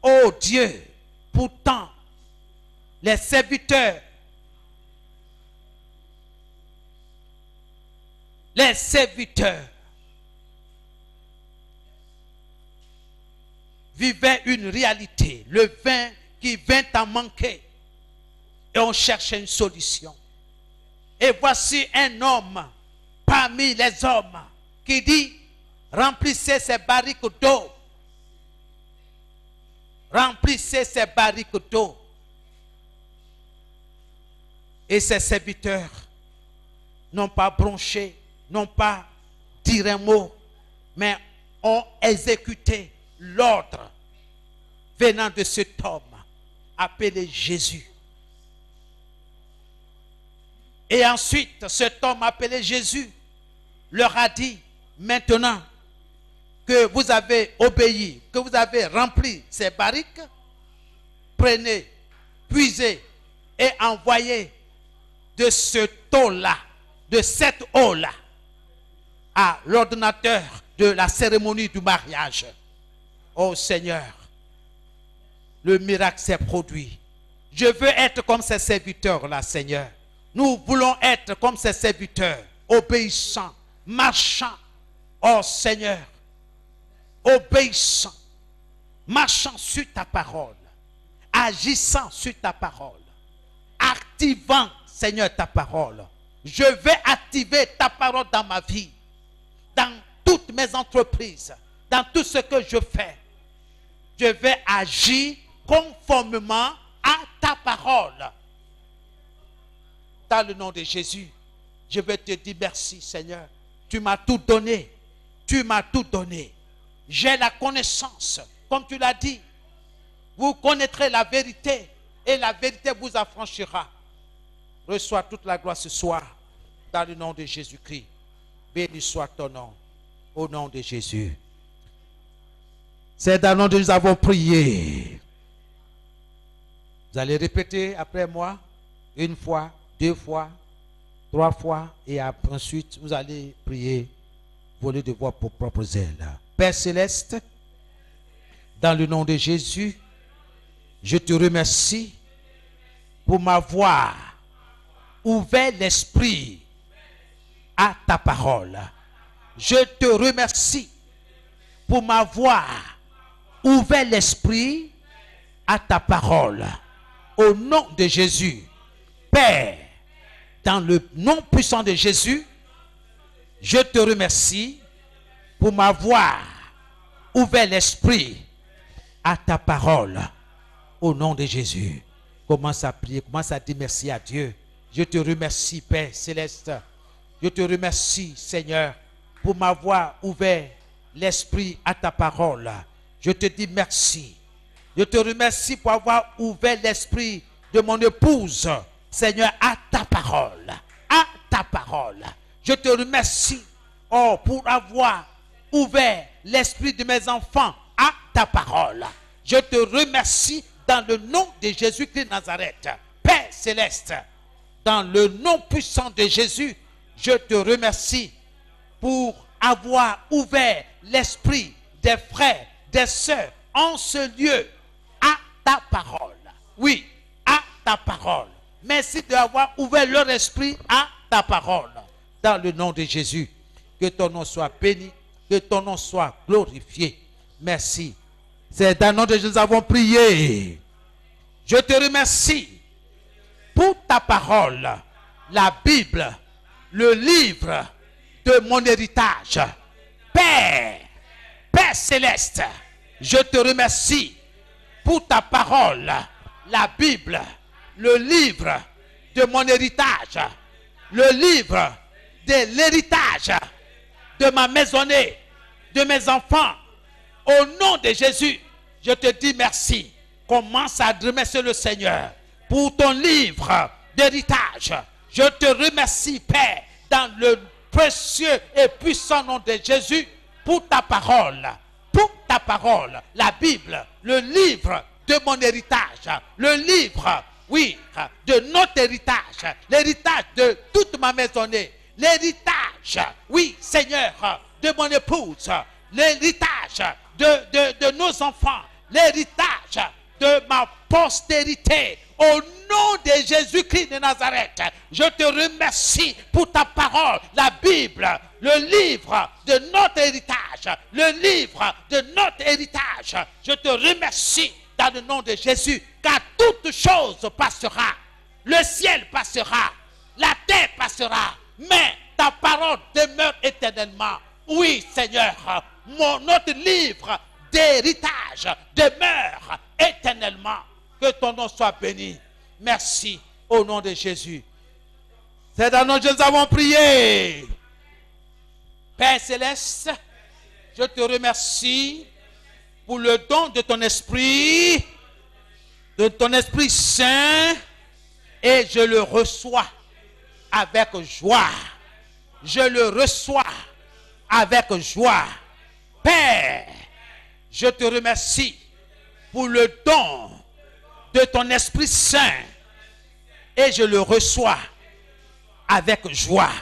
Oh Dieu, pourtant, les serviteurs vivaient une réalité, le vin qui vint en manquer, et on cherchait une solution. Et voici un homme parmi les hommes qui dit, remplissez ces barriques d'eau. Remplissez ces barriques d'eau. Et ces serviteurs n'ont pas bronché, n'ont pas dit un mot, mais ont exécuté l'ordre venant de cet homme appelé Jésus. Et ensuite, cet homme appelé Jésus leur a dit, maintenant que vous avez obéi, que vous avez rempli ces barriques, prenez, puisez et envoyez de ce eau-là, de cette eau-là, à l'ordonnateur de la cérémonie du mariage. Oh Seigneur, le miracle s'est produit. Je veux être comme ces serviteurs-là, Seigneur. Nous voulons être comme ces serviteurs, obéissants, marchants. Oh Seigneur, obéissant, marchant sur ta parole, agissant sur ta parole, activant, Seigneur, ta parole. Je vais activer ta parole dans ma vie, dans toutes mes entreprises, dans tout ce que je fais. Je vais agir conformément à ta parole. Dans le nom de Jésus, je vais te dire merci, Seigneur. Tu m'as tout donné. Tu m'as tout donné. j'ai la connaissance, comme tu l'as dit. Vous connaîtrez la vérité et la vérité vous affranchira. Reçois toute la gloire ce soir dans le nom de Jésus-Christ. Béni soit ton nom, au nom de Jésus. C'est dans le nom de Jésus que nous avons prié. Vous allez répéter après moi, une fois, deux fois, trois fois, et ensuite vous allez prier, voler de vos propres ailes. Père céleste, dans le nom de Jésus, je te remercie pour m'avoir ouvert l'esprit à ta parole. Je te remercie pour m'avoir ouvert l'esprit à ta parole. Au nom de Jésus, Père, dans le nom puissant de Jésus, je te remercie pour m'avoir ouvert l'esprit à ta parole. Au nom de Jésus, commence à prier, commence à dire merci à Dieu. Je te remercie, Père céleste. Je te remercie, Seigneur, pour m'avoir ouvert l'esprit à ta parole. Je te dis merci. Je te remercie pour avoir ouvert l'esprit de mon épouse, Seigneur, à ta parole. À ta parole. Je te remercie, pour avoir ouvert l'esprit de mes enfants à ta parole. Je te remercie dans le nom de Jésus-Christ de Nazareth. Père céleste, dans le nom puissant de Jésus, je te remercie pour avoir ouvert l'esprit des frères, des sœurs en ce lieu à ta parole. Oui, à ta parole. Merci d'avoir ouvert leur esprit à ta parole. Dans le nom de Jésus, que ton nom soit béni, que ton nom soit glorifié. Merci. C'est dans le nom de Jésus que nous avons prié. Je te remercie pour ta parole, la Bible, le livre de mon héritage. Père, Père céleste, je te remercie pour ta parole, la Bible, le livre de mon héritage, le livre de l'héritage de ma maisonnée, de mes enfants. Au nom de Jésus, je te dis merci. Commence à remercier le Seigneur pour ton livre d'héritage. Je te remercie, Père, dans le précieux et puissant nom de Jésus, pour ta parole, la Bible, le livre de mon héritage, le livre, oui, de notre héritage, l'héritage de toute ma maisonnée, l'héritage, oui, Seigneur, de mon épouse, l'héritage de nos enfants, l'héritage de ma postérité. Au nom de Jésus-Christ de Nazareth, je te remercie pour ta parole, la Bible, le livre de notre héritage, le livre de notre héritage. Je te remercie dans le nom de Jésus, car toute chose passera. Le ciel passera, la terre passera, mais ta parole demeure éternellement. Oui, Seigneur, notre livre d'héritage demeure éternellement. Que ton nom soit béni. Merci au nom de Jésus. C'est dans le nom de Jésus que nous avons prié. Père céleste, je te remercie pour le don de ton Esprit Saint, et je le reçois avec joie. Je le reçois avec joie. Père, je te remercie pour le don de ton Esprit Saint, et je le reçois avec joie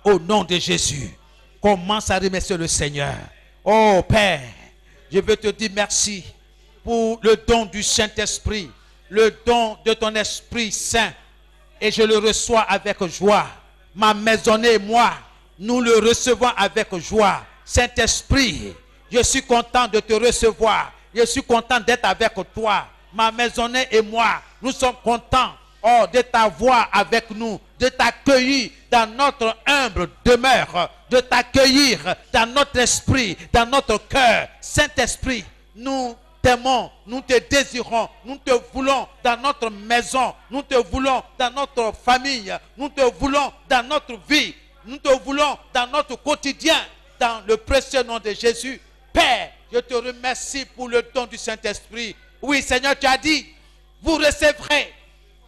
au nom de Jésus. Commence à remercier le Seigneur. Oh Père, je veux te dire merci pour le don du Saint-Esprit, le don de ton Esprit Saint, et je le reçois avec joie. Ma maisonnée et moi, nous le recevons avec joie. Saint-Esprit, je suis content de te recevoir. Je suis content d'être avec toi. Ma maisonnée et moi, nous sommes contents de t'avoir avec nous, de t'accueillir dans notre humble demeure, de t'accueillir dans notre esprit, dans notre cœur. Saint-Esprit, nous t'aimons, nous te désirons, nous te voulons dans notre maison, nous te voulons dans notre famille, nous te voulons dans notre vie, nous te voulons dans notre quotidien, dans le précieux nom de Jésus. Père, je te remercie pour le don du Saint-Esprit. Oui, Seigneur, tu as dit, vous recevrez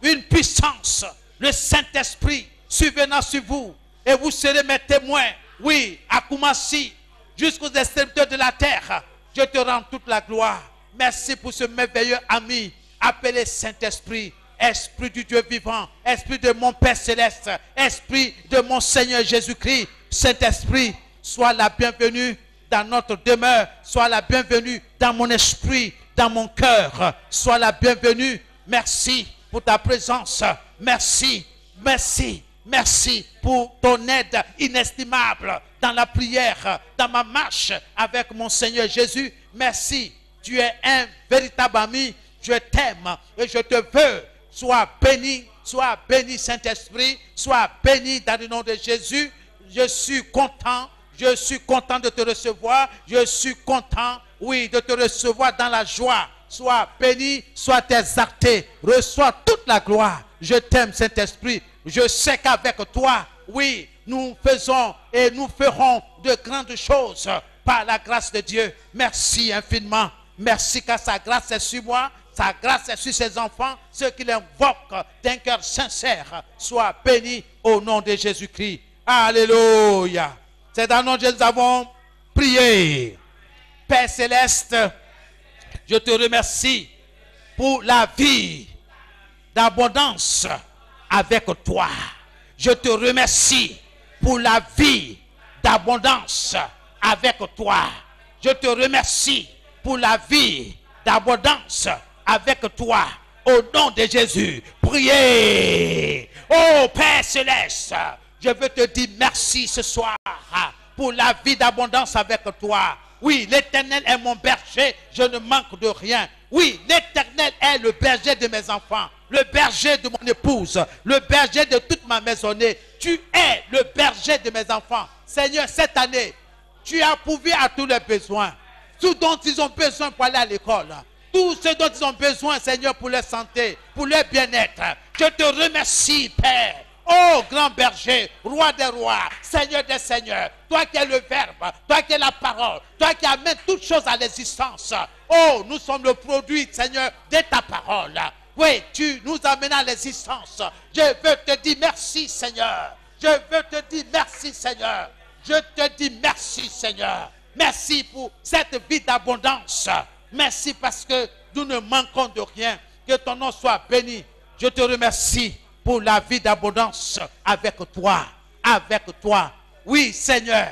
une puissance, le Saint-Esprit survenant sur vous, et vous serez mes témoins, oui, à Koumassi, jusqu'aux extrémités de la terre. Je te rends toute la gloire. Merci pour ce merveilleux ami appelé Saint-Esprit, Esprit du Dieu vivant, Esprit de mon Père Céleste, Esprit de mon Seigneur Jésus-Christ. Saint-Esprit, sois la bienvenue dans notre demeure, sois la bienvenue dans mon esprit, dans mon cœur, sois la bienvenue. Merci pour ta présence, merci, merci, merci pour ton aide inestimable dans la prière, dans ma marche avec mon Seigneur Jésus. Merci, tu es un véritable ami, je t'aime et je te veux. Sois béni Saint-Esprit, sois béni dans le nom de Jésus. Je suis content de te recevoir, je suis content, oui, de te recevoir dans la joie. Sois béni, sois exalté, reçois toute la gloire. Je t'aime Saint-Esprit, je sais qu'avec toi, oui, nous faisons et nous ferons de grandes choses par la grâce de Dieu. Merci infiniment, merci car sa grâce est sur moi. Sa grâce est sur ses enfants, ceux qui l'invoquent d'un cœur sincère. Sois béni au nom de Jésus-Christ. Alléluia. C'est dans le nom de Jésus que nous avons prié. Père Céleste, je te remercie pour la vie d'abondance avec toi. Je te remercie pour la vie d'abondance avec toi. Je te remercie pour la vie d'abondance avec toi, au nom de Jésus. Priez. Oh Père Céleste, je veux te dire merci ce soir pour la vie d'abondance avec toi. Oui, l'Éternel est mon berger, je ne manque de rien. Oui, l'Éternel est le berger de mes enfants, le berger de mon épouse, le berger de toute ma maisonnée. Tu es le berger de mes enfants. Seigneur, cette année, tu as pourvu à tous leurs besoins, tout dont ils ont besoin pour aller à l'école. Tout ce dont ils ont besoin, Seigneur, pour leur santé, pour leur bien-être. Je te remercie, Père. Oh, grand berger, roi des rois, Seigneur des seigneurs. Toi qui es le Verbe, toi qui es la parole, toi qui amènes toutes choses à l'existence. Oh, nous sommes le produit, Seigneur, de ta parole. Oui, tu nous amènes à l'existence. Je veux te dire merci, Seigneur. Je veux te dire merci, Seigneur. Je te dis merci, Seigneur. Merci pour cette vie d'abondance. Merci parce que nous ne manquons de rien. Que ton nom soit béni. Je te remercie pour la vie d'abondance avec toi. Avec toi. Oui, Seigneur.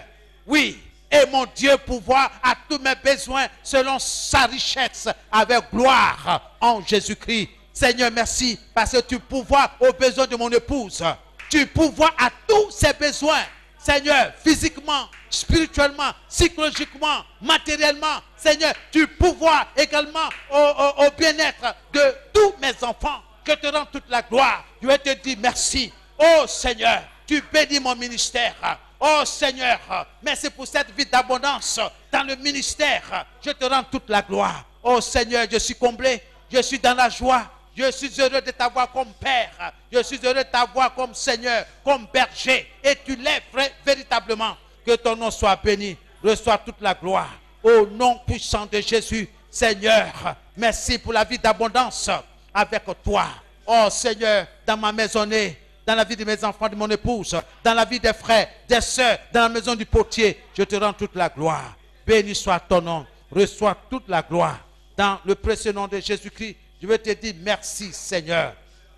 Oui. Et mon Dieu pourvoit à tous mes besoins selon sa richesse avec gloire en Jésus-Christ. Seigneur, merci parce que tu pourvois aux besoins de mon épouse. Tu pourvois à tous ses besoins. Seigneur, physiquement, spirituellement, psychologiquement, matériellement, Seigneur, tu pourvois également au bien-être de tous mes enfants. Je te rends toute la gloire. Je vais te dire merci. Oh Seigneur, tu bénis mon ministère. Oh Seigneur, merci pour cette vie d'abondance dans le ministère. Je te rends toute la gloire. Oh Seigneur, je suis comblé. Je suis dans la joie. Je suis heureux de t'avoir comme Père. Je suis heureux de t'avoir comme Seigneur, comme berger. Et tu l'es véritablement. Que ton nom soit béni. Reçois toute la gloire. Au nom puissant de Jésus. Seigneur, merci pour la vie d'abondance avec toi. Oh Seigneur, dans ma maisonnée, dans la vie de mes enfants, de mon épouse, dans la vie des frères, des sœurs, dans la maison du potier, je te rends toute la gloire. Béni soit ton nom. Reçois toute la gloire. Dans le précieux nom de Jésus-Christ, je veux te dire merci Seigneur.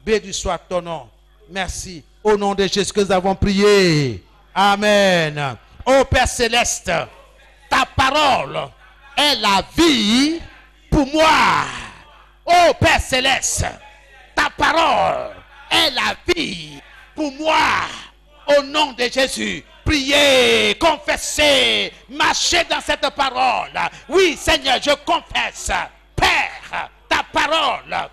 Béni soit ton nom. Merci. Au nom de Jésus que nous avons prié. Amen. Ô Père Céleste, ta parole est la vie pour moi. Ô Père Céleste, ta parole est la vie pour moi. Au nom de Jésus, priez, confessez, marchez dans cette parole. Oui Seigneur, je confesse. Père, ta parole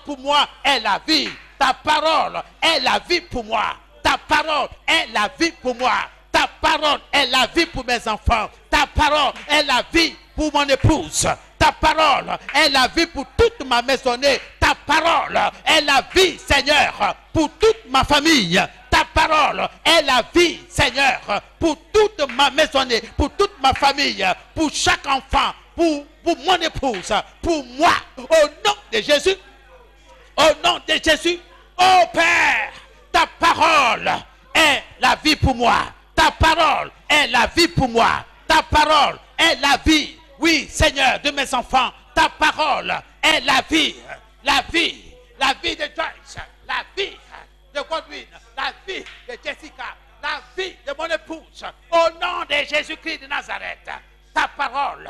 pour moi est la vie. Ta parole est la vie pour moi. Ta parole est la vie pour moi. Ta parole est la vie pour mes enfants. Ta parole est la vie pour mon épouse. Ta parole est la vie pour toute ma maisonnée. Ta parole est la vie, Seigneur, pour toute ma famille. Ta parole est la vie, Seigneur, pour toute ma maisonnée, pour toute ma famille, pour chaque enfant, pour mon épouse, pour moi. Au nom de Jésus, au nom de Jésus, oh Père, ta parole est la vie pour moi. Ta parole est la vie pour moi. Ta parole est la vie, oui, Seigneur, de mes enfants. Ta parole est la vie, la vie, la vie de Joyce, la vie de Godwin, la vie de Jessica, la vie de mon épouse. Au nom de Jésus-Christ de Nazareth, ta parole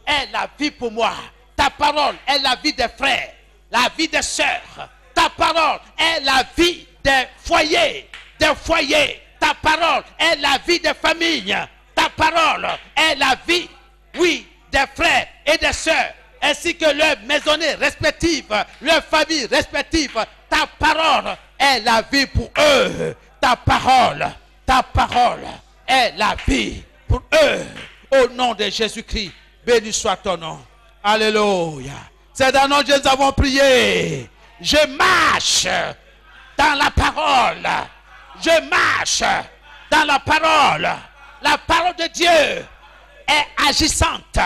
est la vie pour moi. Ta parole est la vie des frères, la vie des sœurs. Ta parole est la vie des foyers, des foyers. Ta parole est la vie des familles. Ta parole est la vie, oui, des frères et des sœurs, ainsi que leurs maisonnées respectives, leurs familles respectives. Ta parole est la vie pour eux. Ta parole est la vie pour eux. Au nom de Jésus-Christ, béni soit ton nom. Alléluia. C'est dans le nom de Jésus que nous avons prié. Je marche dans la parole. Je marche dans la parole. La parole de Dieu est agissante.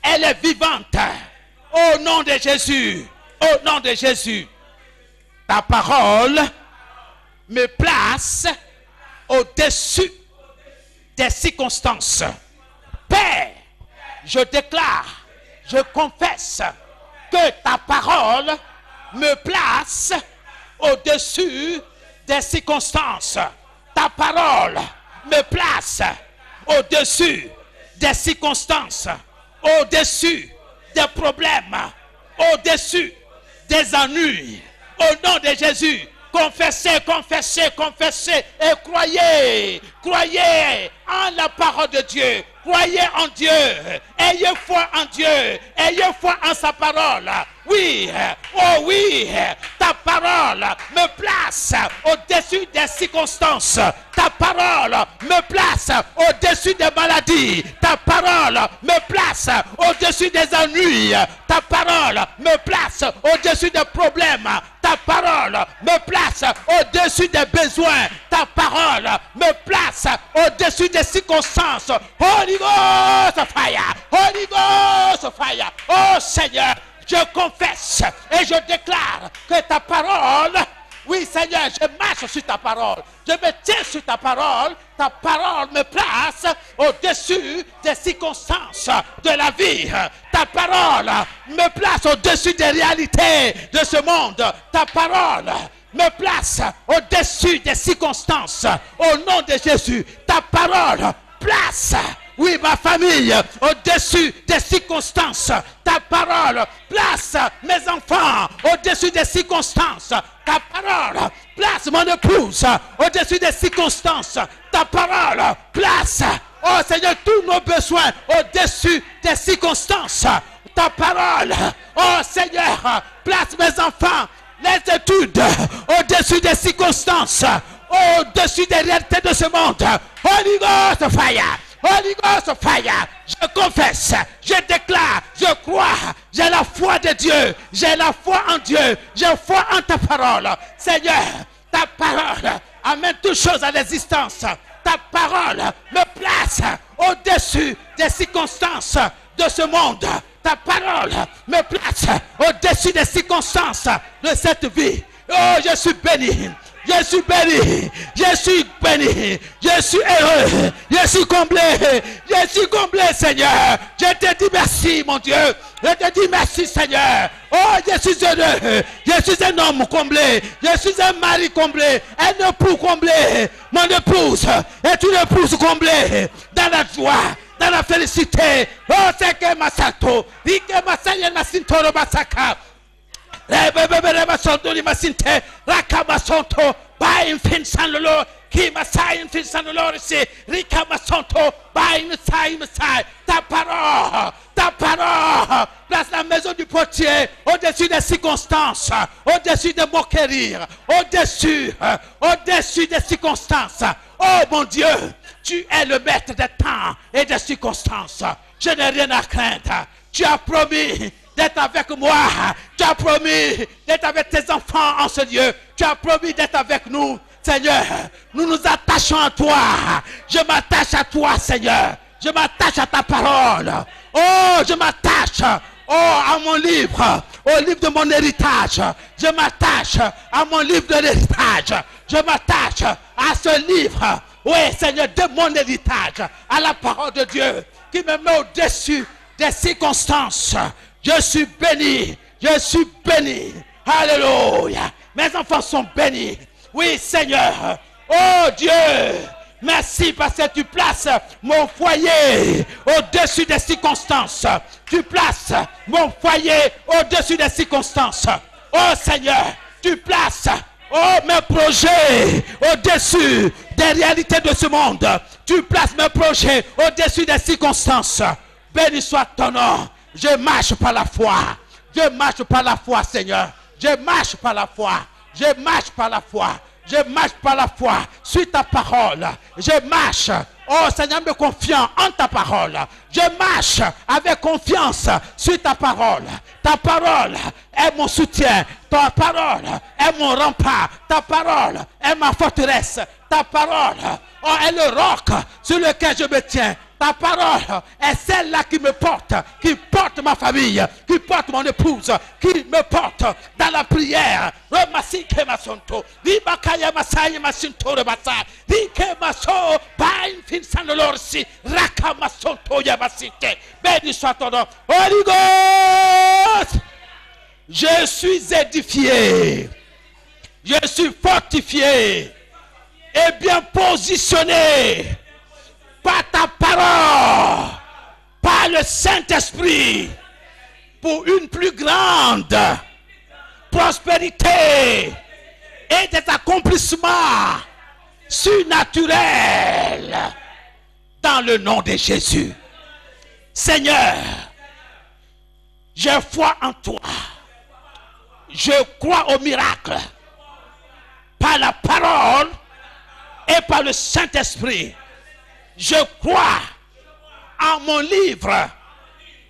Elle est vivante. Au nom de Jésus. Au nom de Jésus. Ta parole me place au-dessus des circonstances. Père, je déclare, je confesse que ta parole me place au-dessus des circonstances. Ta parole me place au-dessus des circonstances, au-dessus des problèmes, au-dessus des ennuis. Au nom de Jésus, confessez, confessez, confessez et croyez. Croyez en la parole de Dieu. Croyez en Dieu. Ayez foi en Dieu. Ayez foi en sa parole. Oui, oh oui, ta parole me place au-dessus des circonstances. Ta parole me place au-dessus des maladies. Ta parole me place au-dessus des ennuis. Ta parole me place au-dessus des problèmes. Ta parole me place au-dessus des besoins. Ta parole me place au-dessus des circonstances. Holy Ghost fire! Holy Ghost fire! Oh Seigneur, je confesse et je déclare que ta parole, oui Seigneur, je marche sur ta parole, je me tiens sur ta parole me place au-dessus des circonstances de la vie. Ta parole me place au-dessus des réalités de ce monde. Ta parole me place au-dessus des circonstances. Au nom de Jésus, ta parole place, oui, ma famille au-dessus des circonstances. Ta parole place mes enfants au-dessus des circonstances. Ta parole place mon épouse au-dessus des circonstances. Ta parole place, oh Seigneur, tous nos besoins au-dessus des circonstances. Ta parole, oh Seigneur, place mes enfants, les études au-dessus des circonstances, au-dessus des réalités de ce monde. Holy Ghost fire! Holy Ghost fire! Je confesse, je déclare, je crois, j'ai la foi de Dieu, j'ai la foi en Dieu, j'ai foi en ta parole. Seigneur, ta parole amène toutes choses à l'existence. Ta parole me place au-dessus des circonstances de ce monde. Ta parole me place au-dessus des circonstances de cette vie. Oh, je suis béni. Je suis béni, je suis béni, je suis heureux, je suis comblé, Seigneur. Je te dis merci, mon Dieu. Je te dis merci, Seigneur. Oh, je suis heureux, je suis un homme comblé, je suis un mari comblé, un époux comblé. Mon épouse est une épouse comblée dans la joie, dans la félicité. Oh, c'est que ma sato, que ma saye na sintoro basaka. Rakamasonto, by infin Lord, Kimasai infin Lord, Rikamasonto, by Messiah, ta parole, place la maison du portier au-dessus des circonstances, au-dessus des moqueries, au-dessus des circonstances. Oh mon Dieu, tu es le maître des temps et des circonstances. Je n'ai rien à craindre. Tu as promis d'être avec moi. Tu as promis d'être avec tes enfants en ce lieu. Tu as promis d'être avec nous. Seigneur, nous nous attachons à toi. Je m'attache à toi, Seigneur. Je m'attache à ta parole. Oh, je m'attache. Oh, à mon livre, au livre de mon héritage. Je m'attache à mon livre de l'héritage. Je m'attache à ce livre. Oui, Seigneur, de mon héritage. À la parole de Dieu qui me met au-dessus des circonstances. Je suis béni. Je suis béni. Alléluia. Mes enfants sont bénis. Oui, Seigneur. Oh Dieu. Merci parce que tu places mon foyer au-dessus des circonstances. Tu places mon foyer au-dessus des circonstances. Oh Seigneur, tu places mes projets au-dessus des réalités de ce monde. Tu places mes projets au-dessus des circonstances. Béni soit ton nom. Je marche par la foi. Je marche par la foi, Seigneur. Je marche par la foi. Je marche par la foi. Je marche par la foi sur ta parole. Je marche, oh Seigneur, me confiant en ta parole. Je marche avec confiance sur ta parole. Ta parole est mon soutien. Ta parole est mon rempart. Ta parole est ma forteresse. Ta parole est le roc sur lequel je me tiens. Ta parole est celle-là qui me porte, qui porte ma famille, qui porte mon épouse, qui me porte dans la prière. Béni soit ton nom. Holy Ghost, je suis édifié, je suis fortifié et bien positionné par ta parole, par le Saint-Esprit, pour une plus grande prospérité et des accomplissements surnaturels dans le nom de Jésus. Seigneur, j'ai foi en toi. Je crois au miracle par la parole et par le Saint-Esprit. Je crois en mon livre,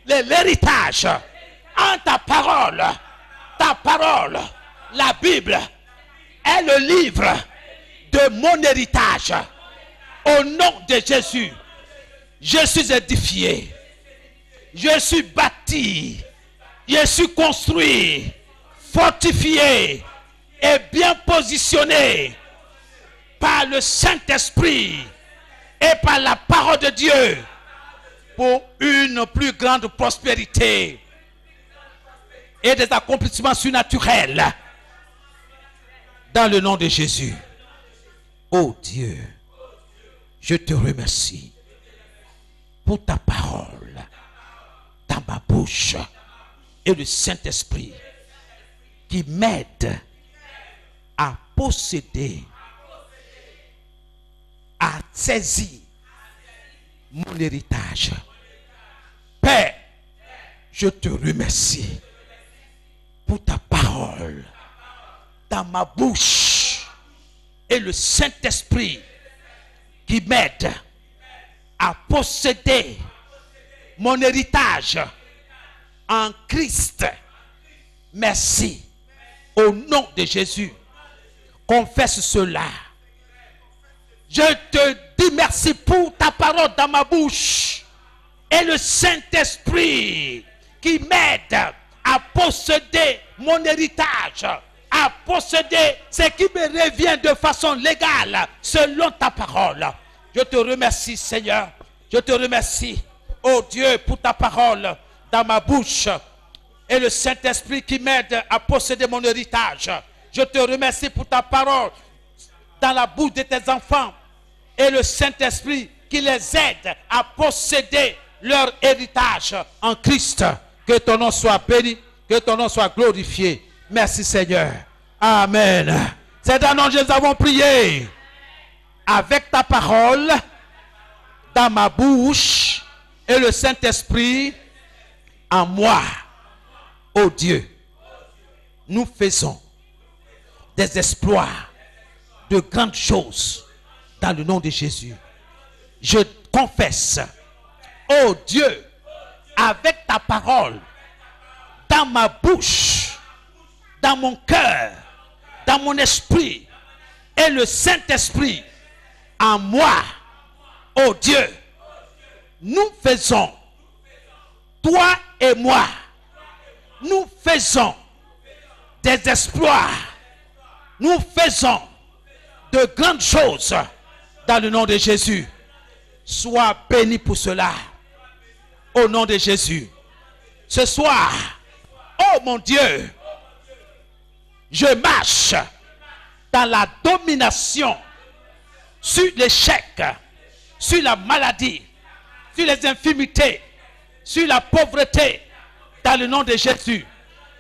l'héritage, en ta parole. Ta parole, la Bible, est le livre de mon héritage. Au nom de Jésus, je suis édifié, je suis bâti, je suis construit, fortifié et bien positionné par le Saint-Esprit et par la parole de Dieu pour une plus grande prospérité et des accomplissements surnaturels dans le nom de Jésus. Oh Dieu, je te remercie pour ta parole dans ma bouche et le Saint-Esprit qui m'aide à posséder, à saisir mon héritage. Père, je te remercie pour ta parole dans ma bouche et le Saint-Esprit qui m'aide à posséder mon héritage en Christ. Merci. Au nom de Jésus, confesse cela. Je te dis merci pour ta parole dans ma bouche et le Saint-Esprit qui m'aide à posséder mon héritage, à posséder ce qui me revient de façon légale selon ta parole. Je te remercie, Seigneur. Je te remercie, oh Dieu, pour ta parole dans ma bouche et le Saint-Esprit qui m'aide à posséder mon héritage. Je te remercie pour ta parole dans la bouche de tes enfants et le Saint-Esprit qui les aide à posséder leur héritage en Christ. Que ton nom soit béni, que ton nom soit glorifié. Merci Seigneur. Amen. C'est dans le nom que nous avons prié. Avec ta parole dans ma bouche et le Saint-Esprit en moi. Oh Dieu, nous faisons des exploits, de grandes choses dans le nom de Jésus. Je confesse, oh Dieu, avec ta parole dans ma bouche, dans mon cœur, dans mon esprit et le Saint-Esprit en moi, ô Dieu, nous faisons, toi et moi, nous faisons des exploits, nous faisons de grandes choses dans le nom de Jésus. Sois béni pour cela, au nom de Jésus. Ce soir, oh mon Dieu, je marche dans la domination sur l'échec, sur la maladie, sur les infirmités, sur la pauvreté, dans le nom de Jésus.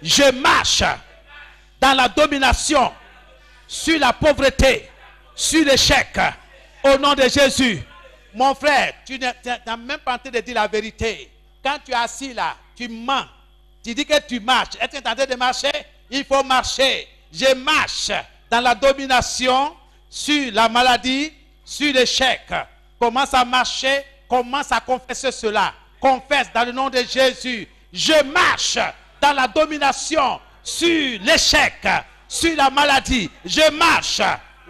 Je marche dans la domination sur la pauvreté, sur l'échec, au nom de Jésus. Mon frère, tu n'as même pas en train de dire la vérité. Quand tu es assis là, tu mens. Tu dis que tu marches. Est-ce que tu es en train de marcher? Il faut marcher. Je marche dans la domination sur la maladie, sur l'échec. Commence à marcher, commence à confesser cela. Confesse dans le nom de Jésus. Je marche dans la domination sur l'échec, sur la maladie. Je marche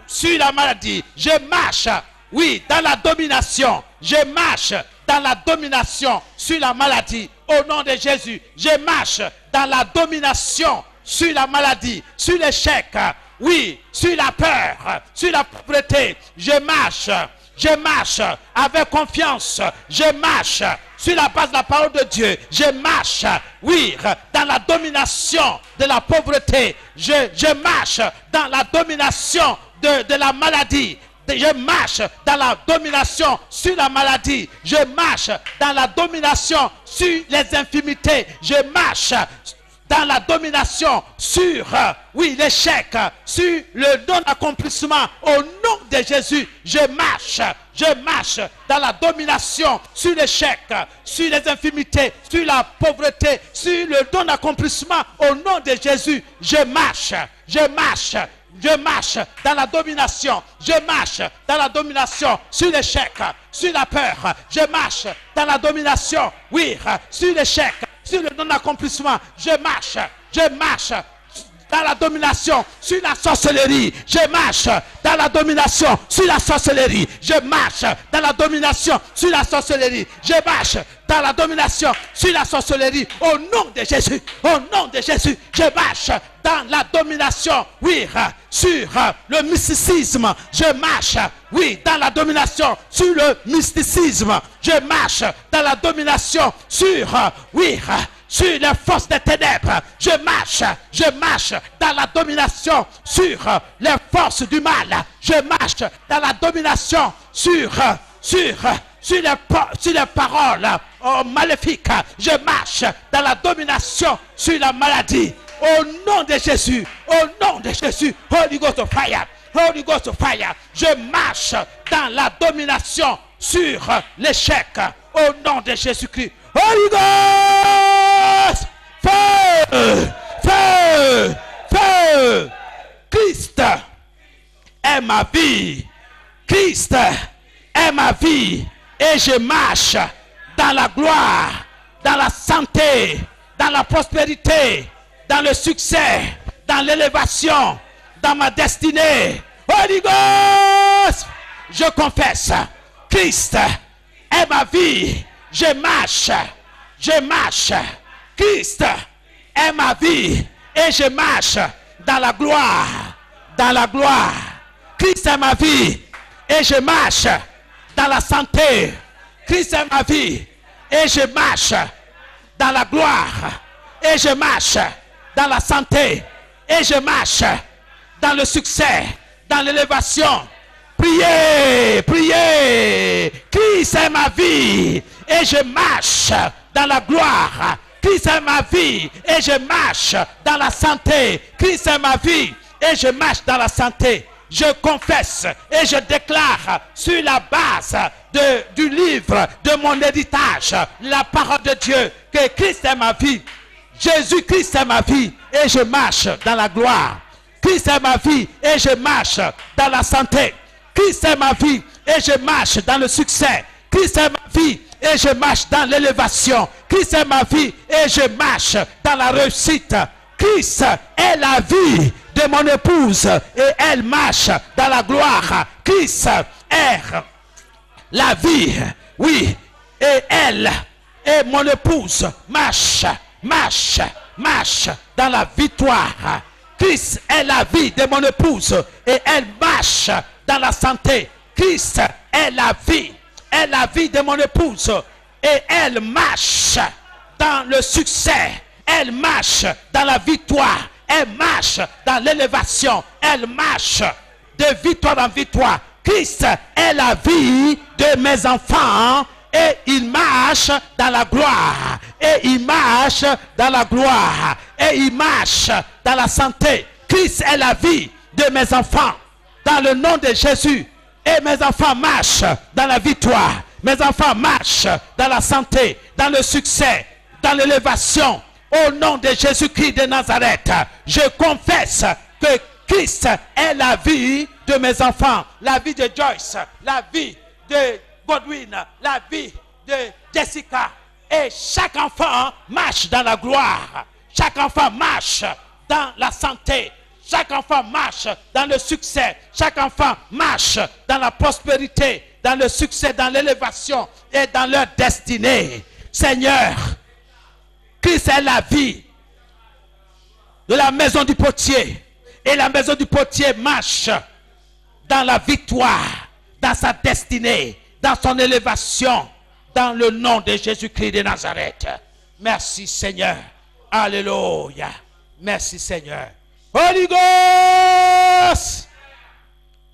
sur la maladie. Je marche, oui, dans la domination. Je marche dans la domination sur la maladie. Au nom de Jésus, je marche dans la domination sur la maladie, sur l'échec, oui, sur la peur, sur la pauvreté. Je marche avec confiance. Je marche sur la base de la parole de Dieu. Je marche, oui, dans la domination de la pauvreté. Je marche dans la domination de la maladie. Je marche dans la domination sur la maladie. Je marche dans la domination sur les infirmités. Je marche dans la domination sur, oui, l'échec, sur le non-accomplissement. Au nom de Jésus, je marche dans la domination sur l'échec, sur les infirmités, sur la pauvreté, sur le non-accomplissement. Au nom de Jésus, je marche dans la domination. Je marche dans la domination sur l'échec, sur la peur. Je marche dans la domination, oui, sur l'échec, sur le non-accomplissement. Je marche dans la domination sur la sorcellerie. Je marche dans la domination sur la sorcellerie. Je marche dans la domination sur la sorcellerie. Je marche dans la domination sur la sorcellerie. Au nom de Jésus, au nom de Jésus, je marche dans la domination, oui, sur le mysticisme. Je marche, oui, dans la domination sur le mysticisme. Je marche dans la domination sur, oui, sur les forces des ténèbres. Je marche dans la domination sur les forces du mal. Je marche dans la domination sur les paroles maléfiques. Je marche dans la domination sur la maladie. Au nom de Jésus, au nom de Jésus, Holy Ghost of fire, Holy Ghost of fire. Je marche dans la domination sur l'échec. Au nom de Jésus-Christ. Holy Ghost! Feu! Feu! Feu! Christ est ma vie. Christ est ma vie. Et je marche dans la gloire, dans la santé, dans la prospérité, dans le succès, dans l'élévation, dans ma destinée. Holy Ghost! Je confesse. Christ est ma vie. Je marche. Christ est ma vie. Et je marche dans la gloire. Dans la gloire. Christ est ma vie. Et je marche dans la santé. Christ est ma vie. Et je marche dans la gloire. Et je marche dans la santé. Et je marche dans le succès. Dans l'élévation. Priez, priez. Christ est ma vie. Et je marche dans la gloire. Christ est ma vie. Et je marche dans la santé. Christ est ma vie. Et je marche dans la santé. Je confesse et je déclare sur la base du livre de mon héritage, la parole de Dieu, que Christ est ma vie. Jésus-Christ est ma vie. Et je marche dans la gloire. Christ est ma vie. Et je marche dans la santé. Christ est ma vie. Et je marche dans le succès. Christ est ma vie. Et je marche dans l'élévation. Christ est ma vie. Et je marche dans la réussite. Christ est la vie de mon épouse et elle marche dans la gloire. Christ est la vie, oui, et elle et mon épouse marche dans la victoire. Christ est la vie de mon épouse et elle marche dans la santé. Christ est la vie de mon épouse et elle marche dans le succès. Elle marche dans la victoire. Elle marche dans l'élévation. Elle marche de victoire en victoire. Christ est la vie de mes enfants et il marche dans la gloire. Et il marche dans la gloire. Et il marche dans la santé. Christ est la vie de mes enfants. Dans le nom de Jésus. Et mes enfants marchent dans la victoire. Mes enfants marchent dans la santé, dans le succès, dans l'élévation. Au nom de Jésus-Christ de Nazareth, je confesse que Christ est la vie de mes enfants. La vie de Joyce, la vie de Godwin, la vie de Jessica. Et chaque enfant marche dans la gloire. Chaque enfant marche dans la santé. Chaque enfant marche dans le succès. Chaque enfant marche dans la prospérité, dans le succès, dans l'élévation et dans leur destinée. Seigneur, Christ est la vie de la maison du potier. Et la maison du potier marche dans la victoire, dans sa destinée, dans son élévation, dans le nom de Jésus-Christ de Nazareth. Merci Seigneur. Alléluia. Merci Seigneur. Holy Ghost,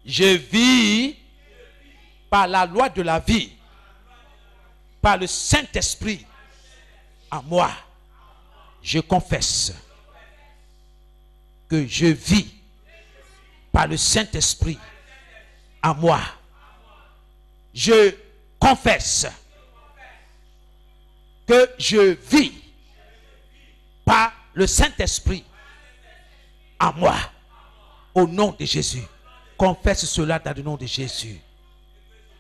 je vis par la loi de la vie, par le Saint-Esprit en moi. Je confesse que je vis par le Saint-Esprit en moi. Je confesse que je vis par le Saint-Esprit en moi. Au nom de Jésus. Confesse cela dans le nom de Jésus.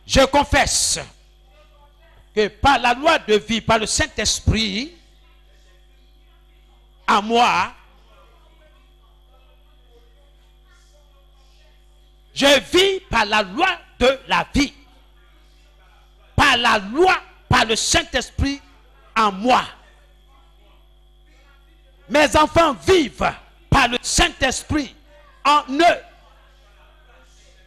Je confesse que par la loi de vie, par le Saint-Esprit en moi, je vis par la loi de la vie. Par la loi, par le Saint-Esprit en moi. Mes enfants vivent par le Saint-Esprit en eux.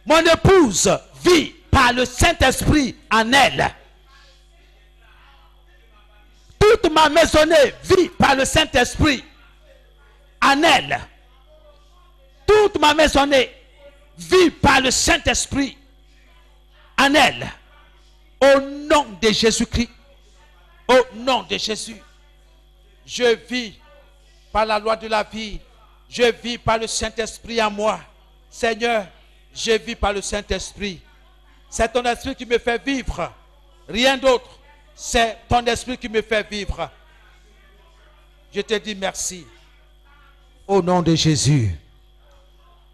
Mon épouse vit par le Saint-Esprit en elle. Toute ma maisonnée vit par le Saint-Esprit en elle. Toute ma maisonnée vit par le Saint-Esprit en elle. Au nom de Jésus-Christ. Au nom de Jésus. Je vis par la loi de la vie. Je vis par le Saint-Esprit en moi. Seigneur, je vis par le Saint-Esprit. C'est ton esprit qui me fait vivre. Rien d'autre. C'est ton esprit qui me fait vivre. Je te dis merci. Au nom de Jésus.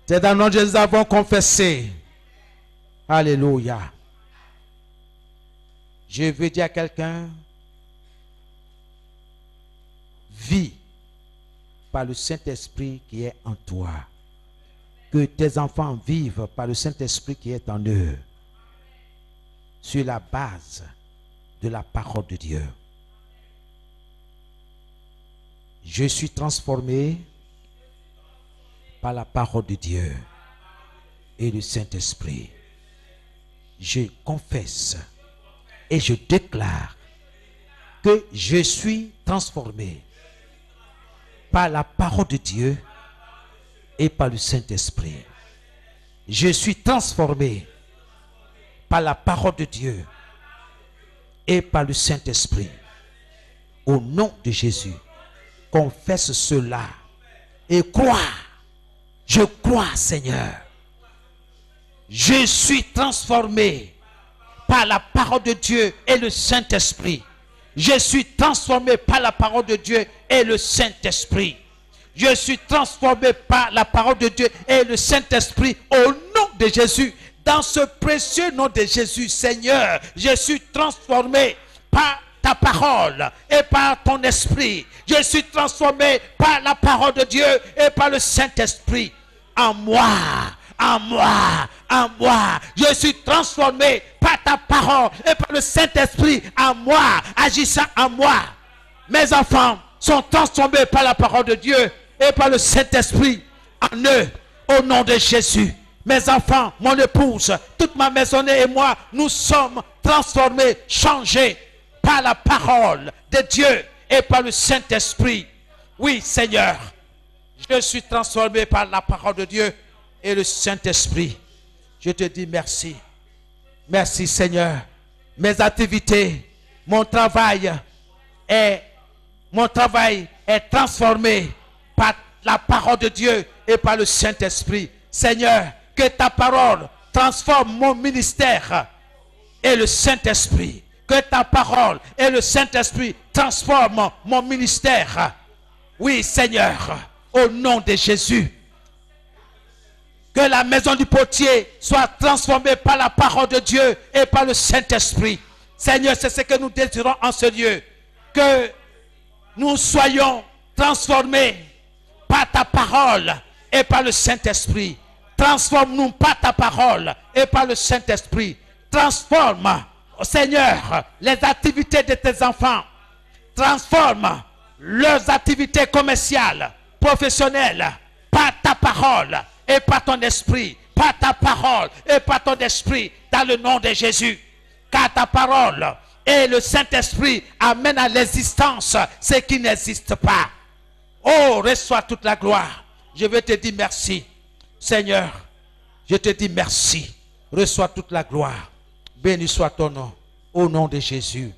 C'est dans le nom de Jésus que nous avons confessé. Alléluia. Je veux dire à quelqu'un, vis par le Saint-Esprit qui est en toi. Que tes enfants vivent par le Saint-Esprit qui est en eux. Sur la base de la parole de Dieu. Je suis transformé par la parole de Dieu et le Saint-Esprit. Je confesse et je déclare que je suis transformé par la parole de Dieu et par le Saint-Esprit. Je suis transformé par la parole de Dieu et par le Saint-Esprit. Au nom de Jésus, confesse cela et crois. Je crois, Seigneur. Je suis transformé par la parole de Dieu et le Saint-Esprit. Je suis transformé par la parole de Dieu et le Saint-Esprit. Je suis transformé par la parole de Dieu et le Saint-Esprit au nom de Jésus. Dans ce précieux nom de Jésus, Seigneur, je suis transformé par ta parole et par ton esprit. Je suis transformé par la parole de Dieu et par le Saint-Esprit. en moi, en moi, en moi. Je suis transformé par ta parole et par le Saint-Esprit en moi, agissant en moi. Mes enfants sont transformés par la parole de Dieu et par le Saint-Esprit en eux, au nom de Jésus. Mes enfants, mon épouse, toute ma maisonnée et moi, nous sommes transformés, changés par la parole de Dieu et par le Saint-Esprit. Oui, Seigneur, je suis transformé par la parole de Dieu et le Saint-Esprit. Je te dis merci. Merci, Seigneur. Mes activités, mon travail est transformé par la parole de Dieu et par le Saint-Esprit. Seigneur, que ta parole transforme mon ministère et le Saint-Esprit. Que ta parole et le Saint-Esprit transforment mon ministère. Oui, Seigneur, au nom de Jésus. Que la maison du potier soit transformée par la parole de Dieu et par le Saint-Esprit. Seigneur, c'est ce que nous désirons en ce lieu. Que nous soyons transformés par ta parole et par le Saint-Esprit. Transforme-nous par ta parole et par le Saint-Esprit. Transforme, Seigneur, les activités de tes enfants. Transforme leurs activités commerciales, professionnelles, par ta parole et par ton esprit. Par ta parole et par ton esprit, dans le nom de Jésus. Car ta parole et le Saint-Esprit amènent à l'existence ce qui n'existe pas. Oh, reçois toute la gloire. Je veux te dire merci. Seigneur, je te dis merci. Reçois toute la gloire. Béni soit ton nom. Au nom de Jésus.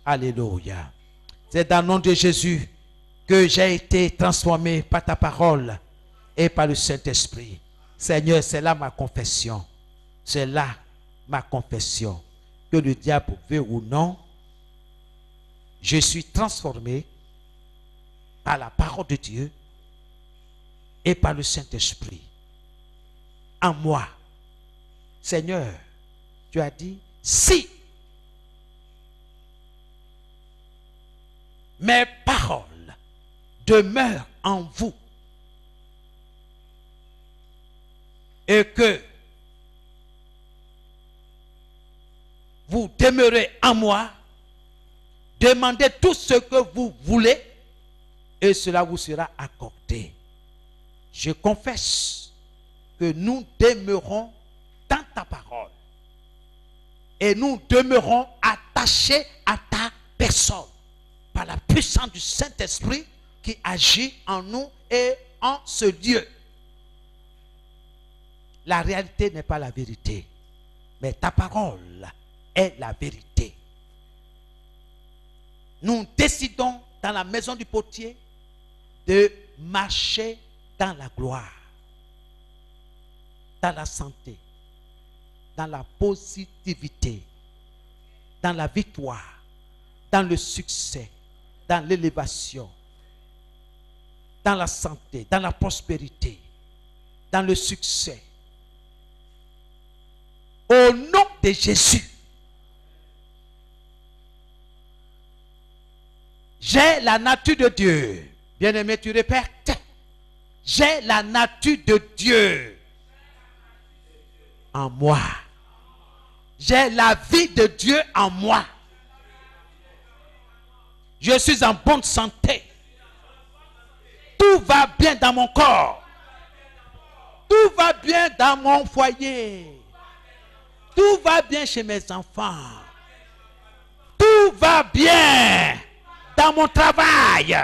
Alléluia. C'est dans le nom de Jésus que j'ai été transformé par ta parole et par le Saint-Esprit. Seigneur, c'est là ma confession. C'est là ma confession. Que le diable veut ou non, je suis transformé par la parole de Dieu et par le Saint-Esprit. En moi. Seigneur, tu as dit, si mes paroles demeurent en vous et que vous demeurez en moi, demandez tout ce que vous voulez et cela vous sera accordé. Je confesse que nous demeurons dans ta parole et nous demeurons attachés à ta personne par la puissance du Saint-Esprit qui agit en nous et en ce lieu. La réalité n'est pas la vérité, mais ta parole est la vérité. Nous décidons dans la maison du potier de marcher dans la gloire, dans la santé, dans la positivité, dans la victoire, dans le succès, dans l'élévation, dans la santé, dans la prospérité, dans le succès. Au nom de Jésus, j'ai la nature de Dieu. Bien-aimé, tu répètes. J'ai la nature de Dieu en moi. J'ai la vie de Dieu en moi. Je suis en bonne santé. Tout va bien dans mon corps. Tout va bien dans mon foyer. Tout va bien chez mes enfants. Tout va bien dans mon travail,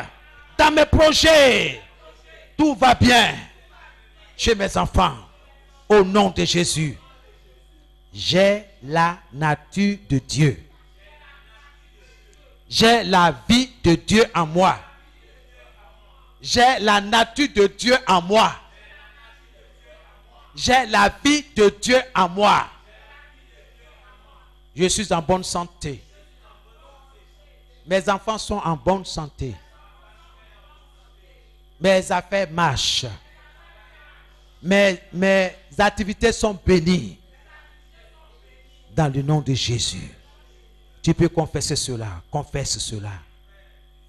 dans mes projets. Tout va bien chez mes enfants. Au nom de Jésus. J'ai la nature de Dieu. J'ai la vie de Dieu en moi. J'ai la nature de Dieu en moi. J'ai la vie de Dieu en moi. Je suis en bonne santé. Mes enfants sont en bonne santé. Mes affaires marchent. Mes activités sont bénies. Dans le nom de Jésus. Tu peux confesser cela. Confesse cela.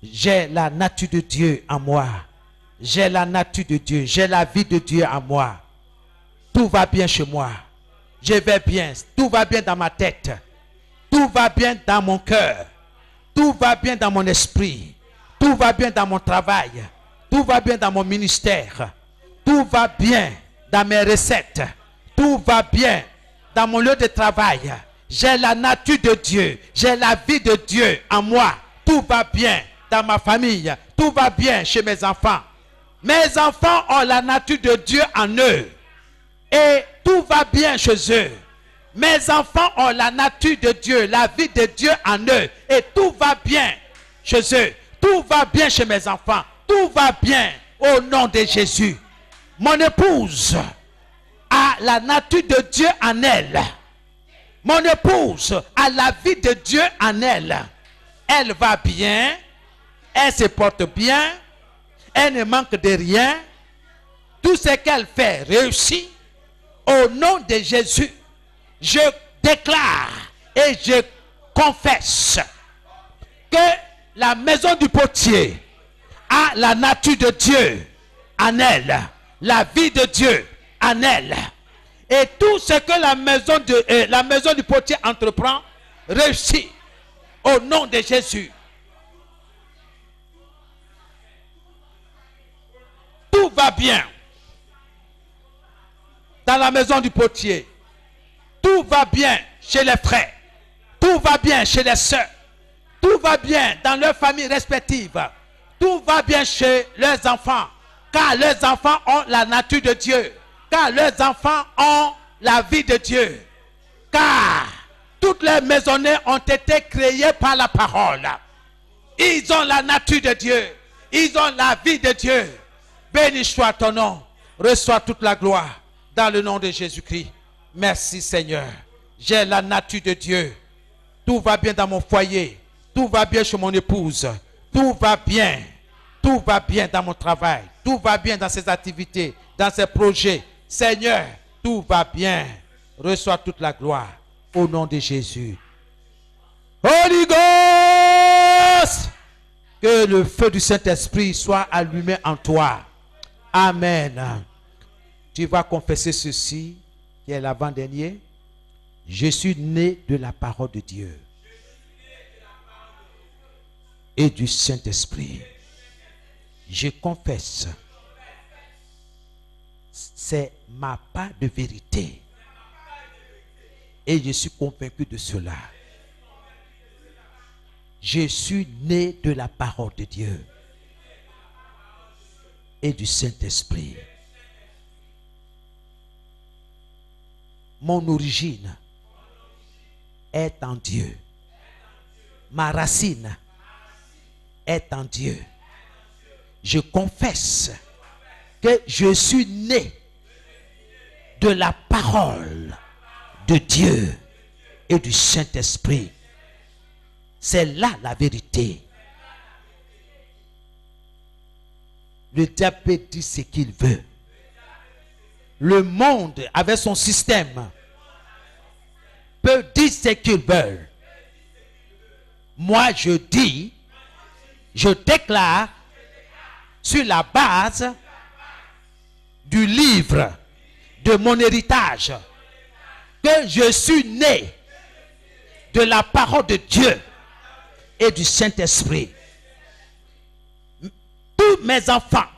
J'ai la nature de Dieu en moi. J'ai la nature de Dieu. J'ai la vie de Dieu en moi. Tout va bien chez moi. Je vais bien. Tout va bien dans ma tête. Tout va bien dans mon cœur. Tout va bien dans mon esprit. Tout va bien dans mon travail. Tout va bien dans mon ministère. Tout va bien dans mes recettes. Tout va bien dans mon lieu de travail. J'ai la nature de Dieu. J'ai la vie de Dieu en moi. Tout va bien dans ma famille. Tout va bien chez mes enfants. Mes enfants ont la nature de Dieu en eux. Et tout va bien chez eux. Mes enfants ont la nature de Dieu, la vie de Dieu en eux. Et tout va bien chez eux. Tout va bien chez mes enfants. Tout va bien au nom de Jésus. Mon épouse a la nature de Dieu en elle. Mon épouse a la vie de Dieu en elle. Elle va bien. Elle se porte bien. Elle ne manque de rien. Tout ce qu'elle fait réussit. Au nom de Jésus, je déclare et je confesse que la maison du potier a la nature de Dieu en elle, la vie de Dieu en elle. Et tout ce que la maison du potier entreprend réussit au nom de Jésus. Tout va bien dans la maison du potier. Tout va bien chez les frères. Tout va bien chez les sœurs. Tout va bien dans leurs familles respectives. Tout va bien chez leurs enfants. Car leurs enfants ont la nature de Dieu. Car leurs enfants ont la vie de Dieu. Car toutes les maisonnées ont été créées par la parole. Ils ont la nature de Dieu. Ils ont la vie de Dieu. Béni soit ton nom. Reçois toute la gloire. Dans le nom de Jésus-Christ. Merci Seigneur. J'ai la nature de Dieu. Tout va bien dans mon foyer. Tout va bien chez mon épouse. Tout va bien. Tout va bien dans mon travail. Tout va bien dans ses activités, dans ses projets. Seigneur, tout va bien. Reçois toute la gloire. Au nom de Jésus. Holy Ghost! Que le feu du Saint-Esprit soit allumé en toi. Amen. Tu vas confesser ceci, qui est l'avant-dernier. Je suis né de la parole de Dieu et du Saint-Esprit. Je confesse. C'est ma part de vérité. Et je suis convaincu de cela. Je suis né de la parole de Dieu et du Saint-Esprit. Mon origine est en Dieu. Ma racine est en Dieu. Je confesse que je suis né de la parole de Dieu et du Saint-Esprit. C'est là la vérité. Le diable peut dire ce qu'il veut. Le monde, avec son système, peut dire ce qu'ils veulent. Moi, je dis, je déclare, sur la base du livre de mon héritage, que je suis né de la parole de Dieu et du Saint-Esprit. Tous mes enfants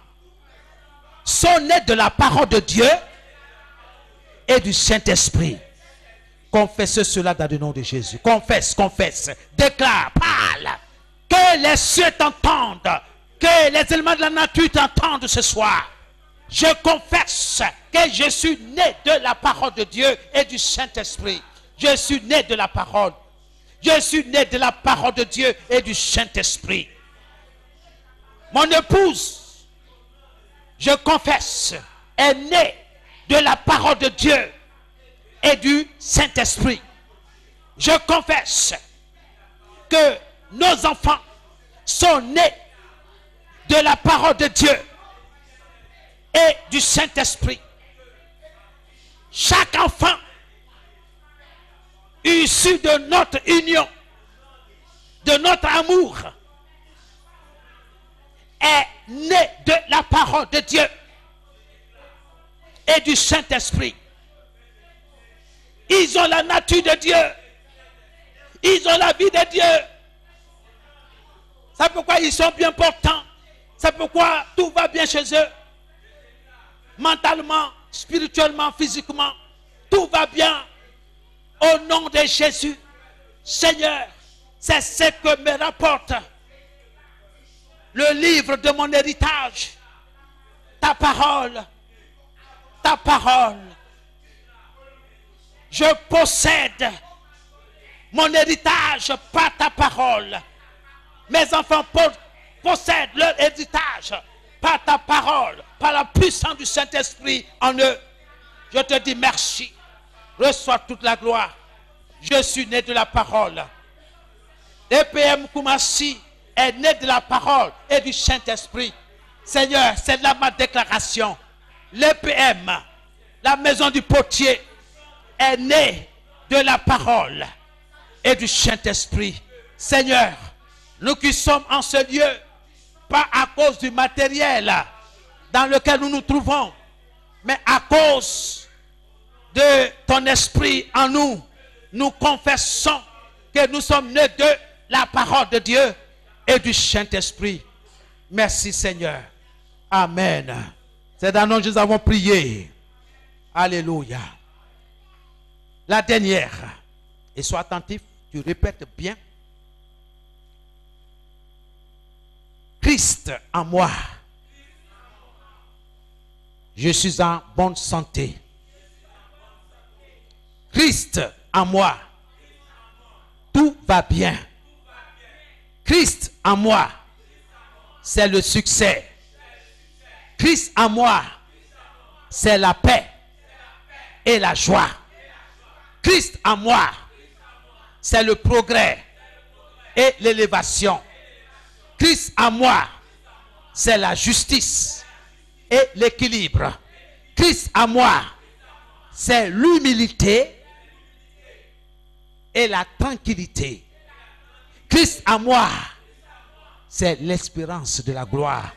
sont nés de la parole de Dieu et du Saint-Esprit. Confesse cela dans le nom de Jésus. Confesse, confesse, déclare, parle. Que les cieux t'entendent. Que les éléments de la nature t'entendent ce soir. Je confesse que je suis né de la parole de Dieu et du Saint-Esprit. Je suis né de la parole. Je suis né de la parole de Dieu et du Saint-Esprit. Mon épouse, je confesse, est née de la parole de Dieu et du Saint-Esprit. Je confesse que nos enfants sont nés de la parole de Dieu et du Saint-Esprit. Chaque enfant issu de notre union, de notre amour, est né de la parole de Dieu et du Saint-Esprit. Ils ont la nature de Dieu. Ils ont la vie de Dieu. C'est pourquoi ils sont bien portants. C'est pourquoi tout va bien chez eux. Mentalement, spirituellement, physiquement, tout va bien. Au nom de Jésus, Seigneur, c'est ce que me rapporte le livre de mon héritage. Ta parole. Ta parole. Je possède mon héritage par ta parole. Mes enfants possèdent leur héritage par ta parole, par la puissance du Saint-Esprit en eux. Je te dis merci. Reçois toute la gloire. Je suis né de la parole. EPM Koumassi est né de la parole et du Saint-Esprit. Seigneur, c'est là ma déclaration. L'EPM, la maison du potier, est née de la parole et du Saint-Esprit. Seigneur, nous qui sommes en ce lieu, pas à cause du matériel dans lequel nous nous trouvons, mais à cause de ton esprit en nous, nous confessons que nous sommes nés de la parole de Dieu et du Saint-Esprit. Merci Seigneur. Amen. C'est dans nous que nous avons prié. Alléluia. La dernière. Et sois attentif, tu répètes bien. Christ en moi. Je suis en bonne santé. Christ en moi. Tout va bien. Christ en moi. C'est le succès. Christ en moi. C'est la paix et la joie. Christ en moi. C'est le progrès et l'élévation. Christ en moi, c'est la justice et l'équilibre. Christ en moi, c'est l'humilité et la tranquillité. Christ en moi, c'est l'espérance de la gloire.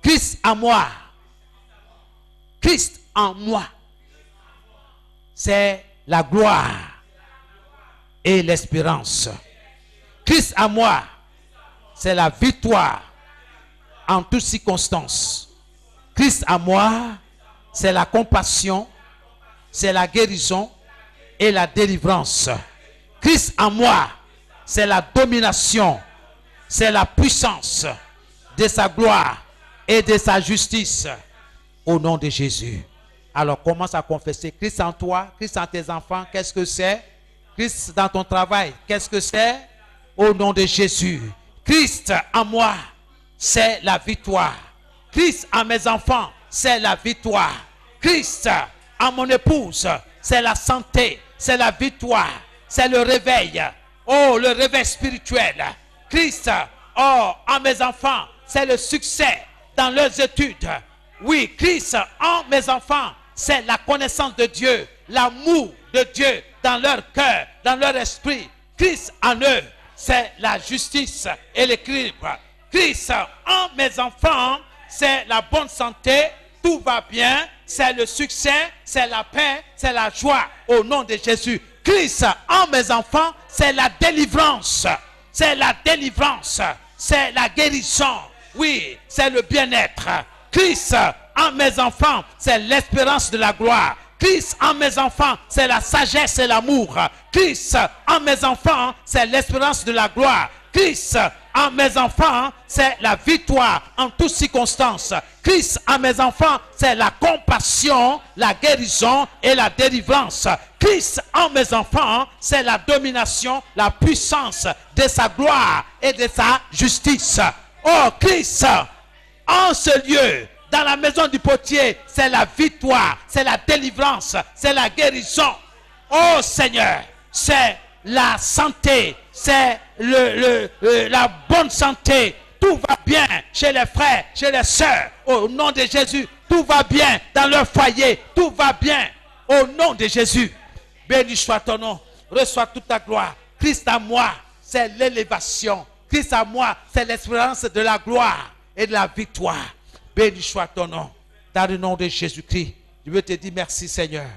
Christ en moi, Christ en moi, c'est la gloire et l'espérance. Christ en moi, c'est la victoire en toutes circonstances. Christ à moi, c'est la compassion, c'est la guérison et la délivrance. Christ à moi, c'est la domination, c'est la puissance de sa gloire et de sa justice. Au nom de Jésus. Alors commence à confesser. Christ en toi, Christ en tes enfants, qu'est-ce que c'est? Christ dans ton travail, qu'est-ce que c'est? Au nom de Jésus. Christ en moi, c'est la victoire. Christ en mes enfants, c'est la victoire. Christ en mon épouse, c'est la santé, c'est la victoire, c'est le réveil. Oh, le réveil spirituel. Christ, oh, en mes enfants, c'est le succès dans leurs études. Oui, Christ en mes enfants, c'est la connaissance de Dieu, l'amour de Dieu dans leur cœur, dans leur esprit. Christ en eux, c'est la justice et l'équilibre. Christ en mes enfants, c'est la bonne santé, tout va bien, c'est le succès, c'est la paix, c'est la joie au nom de Jésus. Christ en mes enfants, c'est la délivrance, c'est la délivrance, c'est la guérison, oui, c'est le bien-être. Christ en mes enfants, c'est l'espérance de la gloire. Christ en mes enfants, c'est la sagesse et l'amour. Christ en mes enfants, c'est l'espérance de la gloire. Christ en mes enfants, c'est la victoire en toutes circonstances. Christ en mes enfants, c'est la compassion, la guérison et la délivrance. Christ en mes enfants, c'est la domination, la puissance de sa gloire et de sa justice. Oh Christ, en ce lieu, dans la maison du potier, c'est la victoire, c'est la délivrance, c'est la guérison. Oh Seigneur, c'est la santé, c'est la bonne santé. Tout va bien chez les frères, chez les sœurs. Au nom de Jésus, tout va bien dans leur foyer. Tout va bien au nom de Jésus. Béni soit ton nom. Reçois toute ta gloire. Christ à moi, c'est l'élévation. Christ à moi, c'est l'espérance de la gloire et de la victoire. Béni soit ton nom. Dans le nom de Jésus-Christ, je veux te dire merci Seigneur.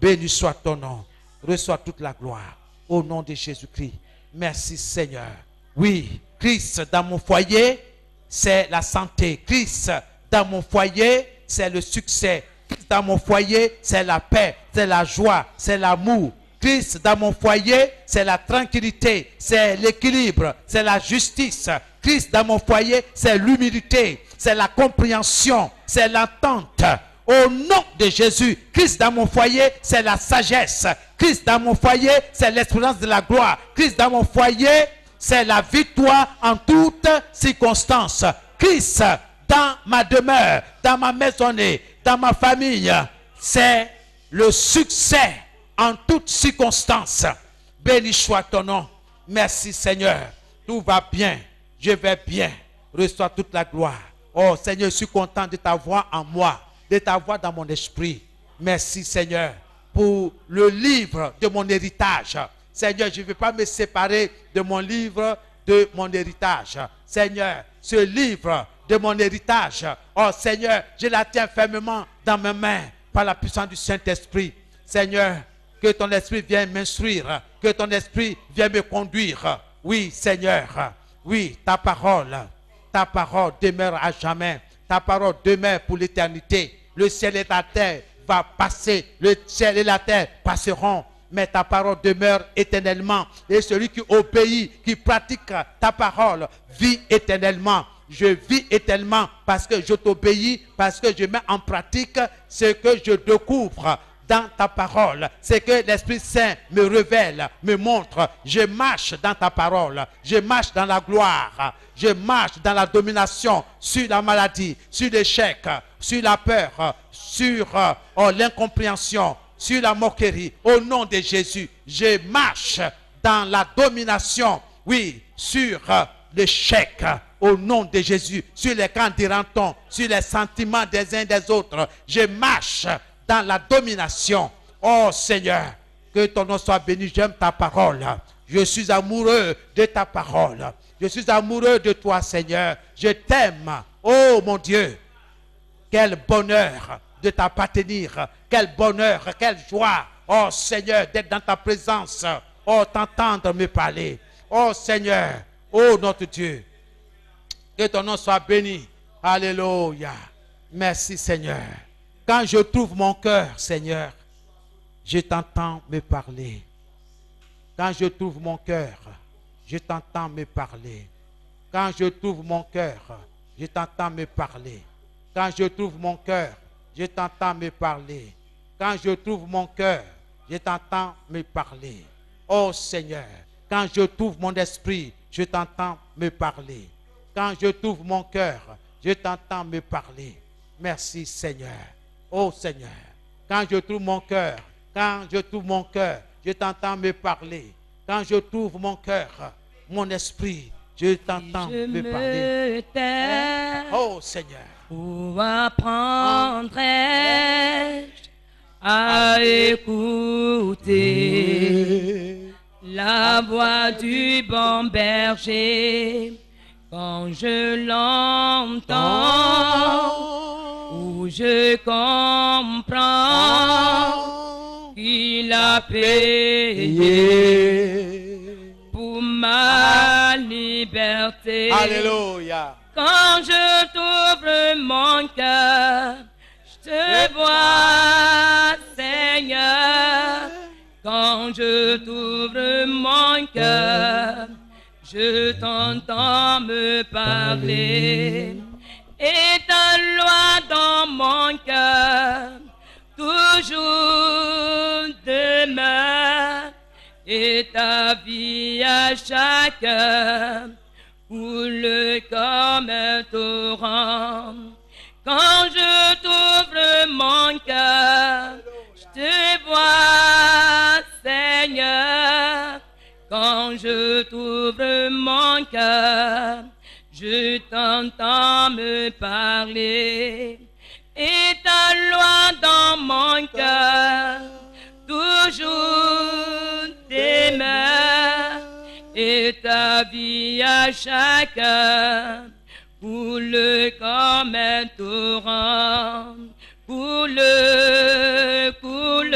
Béni soit ton nom. reçois toute la gloire. Au nom de Jésus-Christ. Merci Seigneur. Oui, Christ dans mon foyer, c'est la santé. Christ dans mon foyer, c'est le succès. Christ dans mon foyer, c'est la paix, c'est la joie, c'est l'amour. Christ dans mon foyer, c'est la tranquillité, c'est l'équilibre, c'est la justice. Christ dans mon foyer, c'est l'humilité, c'est la compréhension, c'est l'attente. Au nom de Jésus, Christ dans mon foyer, c'est la sagesse. Christ dans mon foyer, c'est l'espérance de la gloire. Christ dans mon foyer, c'est la victoire en toutes circonstances. Christ dans ma demeure, dans ma maisonnée, dans ma famille, c'est le succès en toutes circonstances. Béni soit ton nom. Merci Seigneur. Tout va bien. Je vais bien. Reçois toute la gloire. Oh Seigneur, je suis content de t'avoir en moi, de t'avoir dans mon esprit. Merci Seigneur pour le livre de mon héritage. Seigneur, je ne veux pas me séparer de mon livre, de mon héritage. Seigneur, ce livre de mon héritage, oh Seigneur, je la tiens fermement dans mes mains par la puissance du Saint-Esprit. Seigneur, que ton esprit vienne m'instruire, que ton esprit vienne me conduire. Oui, Seigneur, oui, ta parole demeure à jamais. Ta parole demeure pour l'éternité. Le ciel et la terre va passer, le ciel et la terre passeront, mais ta parole demeure éternellement. Et celui qui obéit, qui pratique ta parole, vit éternellement. Je vis éternellement parce que je t'obéis, parce que je mets en pratique ce que je découvre dans ta parole, c'est que l'Esprit Saint me révèle, me montre. Je marche dans ta parole, je marche dans la gloire, je marche dans la domination sur la maladie, sur l'échec, sur la peur, sur l'incompréhension, sur la moquerie. Au nom de Jésus, je marche dans la domination, oui, sur l'échec. Au nom de Jésus, sur les camps d'Iranton, sur les sentiments des uns des autres, je marche dans la domination. Oh Seigneur, que ton nom soit béni. J'aime ta parole. Je suis amoureux de ta parole. Je suis amoureux de toi, Seigneur. Je t'aime. Oh mon Dieu, quel bonheur de t'appartenir. Quel bonheur, quelle joie. Oh Seigneur, d'être dans ta présence. Oh, t'entendre me parler. Oh Seigneur, oh notre Dieu, que ton nom soit béni. Alléluia. Merci Seigneur. Quand je trouve mon cœur, Seigneur, je t'entends me parler. Quand je trouve mon cœur, je t'entends me parler. Quand je trouve mon cœur, je t'entends me parler. Quand je trouve mon cœur, je t'entends me parler. Quand je trouve mon cœur, je t'entends me parler. Oh Seigneur, quand je trouve mon esprit, je t'entends me parler. Quand je trouve mon cœur, je t'entends me parler. Merci Seigneur. Oh Seigneur, quand je trouve mon cœur, je t'entends me parler. Quand je trouve mon cœur, mon esprit, je t'entends me parler. Oh Seigneur. Où apprendrai-je à écouter la voix du bon berger quand je l'entends? Où je comprends qu'il a payé pour ma liberté. Alléluia. Quand je t'ouvre mon cœur, je te vois, Seigneur. Quand je t'ouvre mon cœur, je t'entends me parler. Et ta loi dans mon cœur toujours demeure, et ta vie à chaque heure coule comme un torrent. Quand je t'ouvre mon cœur, je te vois, Seigneur. Quand je t'ouvre mon cœur, je t'entends me parler. Et ta loi dans mon cœur toujours demeure, et ta vie à chaque heure coule comme un torrent. Coule, coule.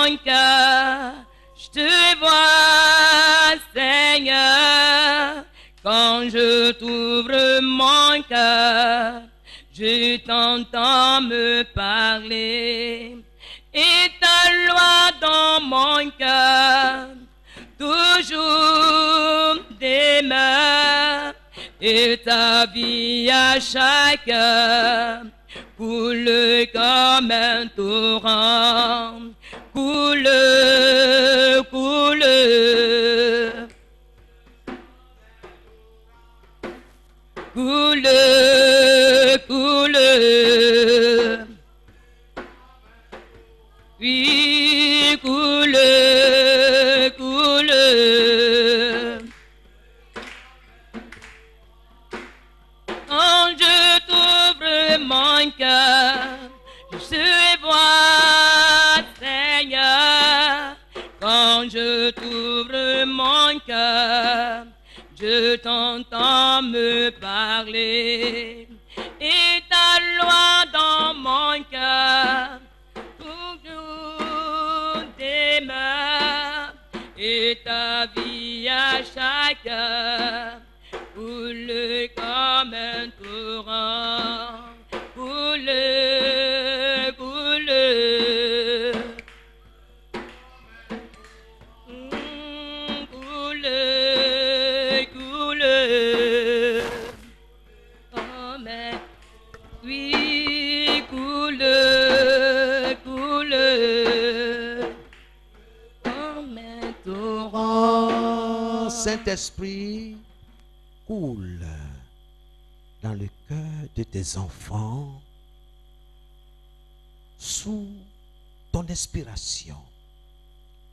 mon cœur, je te vois, Seigneur. Quand je t'ouvre mon cœur, je t'entends me parler. Et ta loi dans mon cœur, toujours demeure. Et ta vie à chaque heure coule comme un torrent. Coule, coule. Coule, coule. Oui, coule, coule. Quand je t'ouvre mon cœur, je vois, Seigneur. Quand je t'ouvre mon cœur, je t'entends me parler. Et ta loi dans mon cœur, toujours demeure. Et ta vie à chaque heure coule comme un torrent. Coule, coule. Coule, coule. Oh, mais oui, coule, coule. Comme un torrent. Saint-Esprit, coule dans le cœur de tes enfants sous ton inspiration.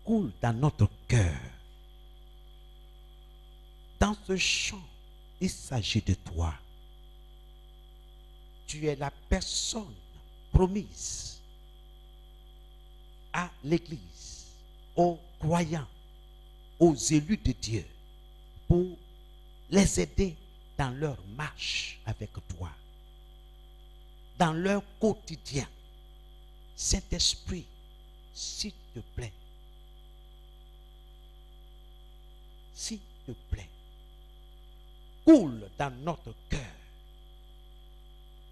Coule dans notre cœur. Dans ce chant, il s'agit de toi. Tu es la personne promise à l'Église, aux croyants, aux élus de Dieu, pour les aider dans leur marche avec toi, dans leur quotidien. Saint-Esprit, s'il te plaît, s'il te plaît, coule dans notre cœur,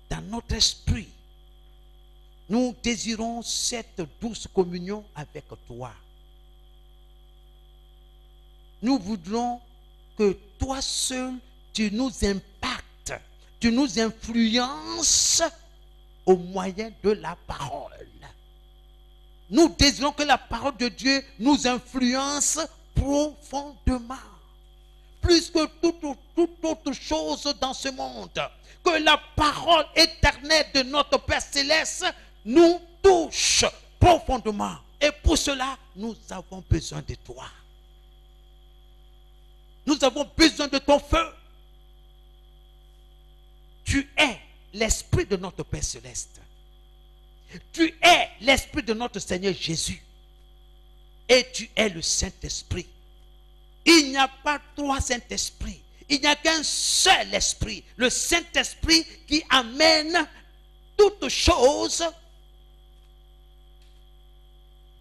dans notre esprit. Nous désirons cette douce communion avec toi. Nous voudrons que toi seul, tu nous impactes, tu nous influences au moyen de la parole. Nous désirons que la parole de Dieu nous influence profondément, plus que toute autre chose dans ce monde. Que la parole éternelle de notre Père Céleste nous touche profondément. Et pour cela, nous avons besoin de toi. Nous avons besoin de ton feu. Tu es l'Esprit de notre Père Céleste. Tu es l'Esprit de notre Seigneur Jésus. Et tu es le Saint-Esprit. Il n'y a pas trois Saint-Esprits. Il n'y a qu'un seul Esprit. Le Saint-Esprit qui amène toutes choses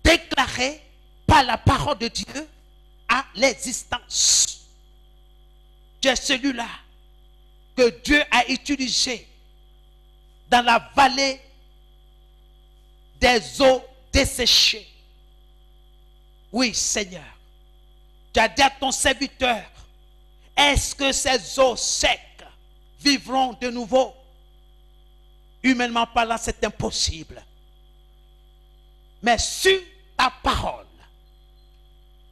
déclarées par la parole de Dieu à l'existence. Tu es celui-là que Dieu a utilisé dans la vallée des eaux desséchées. Oui, Seigneur, tu as dit à ton serviteur, est-ce que ces eaux secs vivront de nouveau? Humainement parlant, c'est impossible. Mais sur ta parole,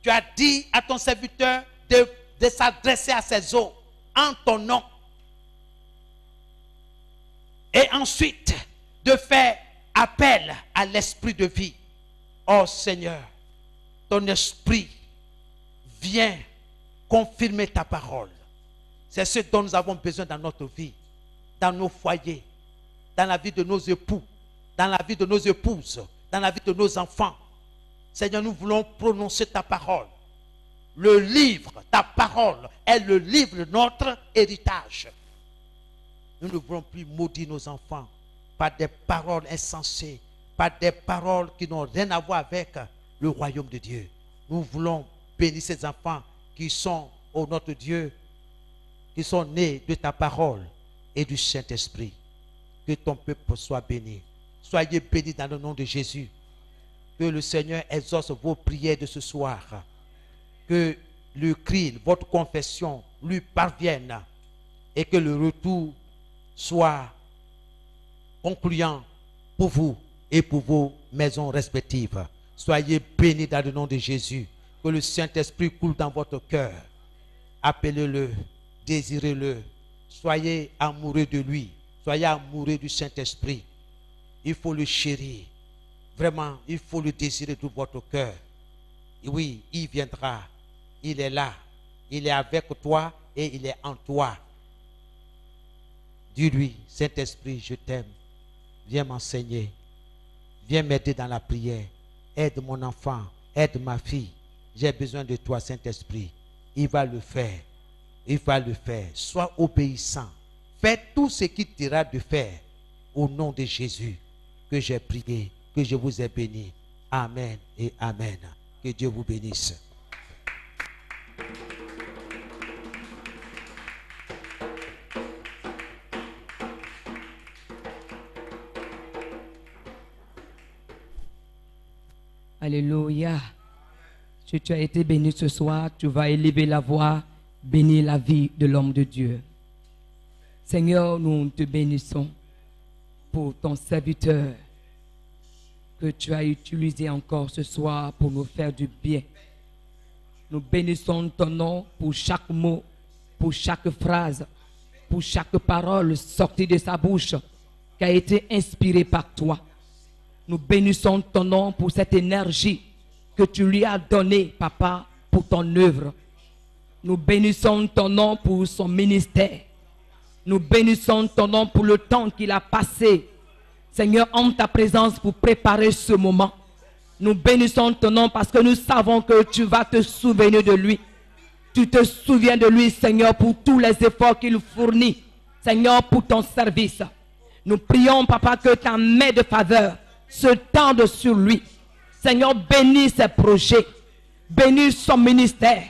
tu as dit à ton serviteur de s'adresser à ces eaux en ton nom. Et ensuite, de faire appel à l'esprit de vie. Oh Seigneur, ton esprit vient confirmer ta parole. C'est ce dont nous avons besoin dans notre vie, dans nos foyers, dans la vie de nos époux, dans la vie de nos épouses, dans la vie de nos enfants. Seigneur, nous voulons prononcer ta parole. Le livre, ta parole, est le livre de notre héritage. Nous ne voulons plus maudire nos enfants par des paroles insensées, par des paroles qui n'ont rien à voir avec le royaume de Dieu. Nous voulons bénir ces enfants qui sont, ô notre Dieu, qui sont nés de ta parole et du Saint-Esprit. Que ton peuple soit béni. Soyez bénis dans le nom de Jésus. Que le Seigneur exauce vos prières de ce soir. Que le cri, votre confession lui parvienne et que le retour soit concluant pour vous et pour vos maisons respectives. Soyez bénis dans le nom de Jésus. Que le Saint-Esprit coule dans votre cœur. Appelez-le, désirez-le. Soyez amoureux de lui. Soyez amoureux du Saint-Esprit. Il faut le chérir. Vraiment, il faut le désirer de votre cœur. Et oui, il viendra. Il est là. Il est avec toi et il est en toi. Dis-lui, Saint-Esprit, je t'aime. Viens m'enseigner. Viens m'aider dans la prière. Aide mon enfant. Aide ma fille. J'ai besoin de toi, Saint-Esprit. Il va le faire. Il va le faire. Sois obéissant. Fais tout ce qu'il te dira de faire. Au nom de Jésus que j'ai prié, que je vous ai béni. Amen et amen. Que Dieu vous bénisse. Alléluia. Si tu as été béni ce soir, tu vas élever la voix, bénir la vie de l'homme de Dieu. Seigneur, nous te bénissons pour ton serviteur que tu as utilisé encore ce soir pour nous faire du bien. Nous bénissons ton nom pour chaque mot, pour chaque phrase, pour chaque parole sortie de sa bouche qui a été inspirée par toi. Nous bénissons ton nom pour cette énergie que tu lui as donnée, Papa, pour ton œuvre. Nous bénissons ton nom pour son ministère. Nous bénissons ton nom pour le temps qu'il a passé, Seigneur, en ta présence pour préparer ce moment. Nous bénissons ton nom parce que nous savons que tu vas te souvenir de lui. Tu te souviens de lui, Seigneur, pour tous les efforts qu'il fournit, Seigneur, pour ton service. Nous prions, Papa, que ta main de faveur se tende sur lui. Seigneur, bénis ses projets, bénis son ministère,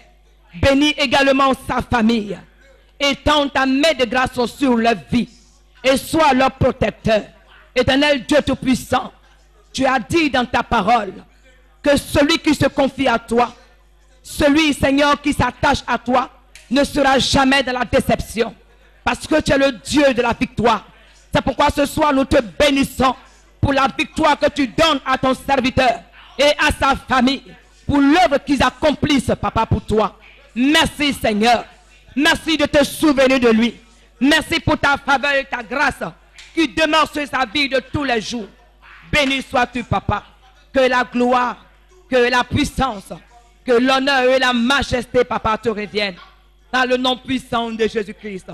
bénis également sa famille. Étends ta main de grâce sur leur vie et sois leur protecteur. Éternel Dieu Tout-Puissant, tu as dit dans ta parole que celui qui se confie à toi, celui, Seigneur, qui s'attache à toi, ne sera jamais dans la déception. Parce que tu es le Dieu de la victoire. C'est pourquoi ce soir nous te bénissons pour la victoire que tu donnes à ton serviteur et à sa famille, pour l'œuvre qu'ils accomplissent, Papa, pour toi. Merci, Seigneur. Merci de te souvenir de lui. Merci pour ta faveur et ta grâce qui demeure sur sa vie de tous les jours. Béni sois-tu, Papa. Que la gloire, que la puissance, que l'honneur et la majesté, Papa, te reviennent. Dans le nom puissant de Jésus-Christ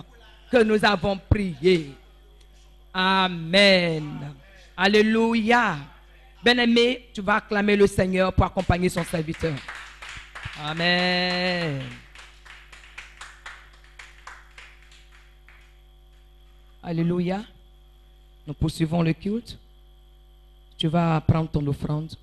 que nous avons prié. Amen. Alléluia. Bien-aimé, tu vas acclamer le Seigneur pour accompagner son serviteur. Amen. Alléluia. Nous poursuivons le culte. Tu vas prendre ton offrande.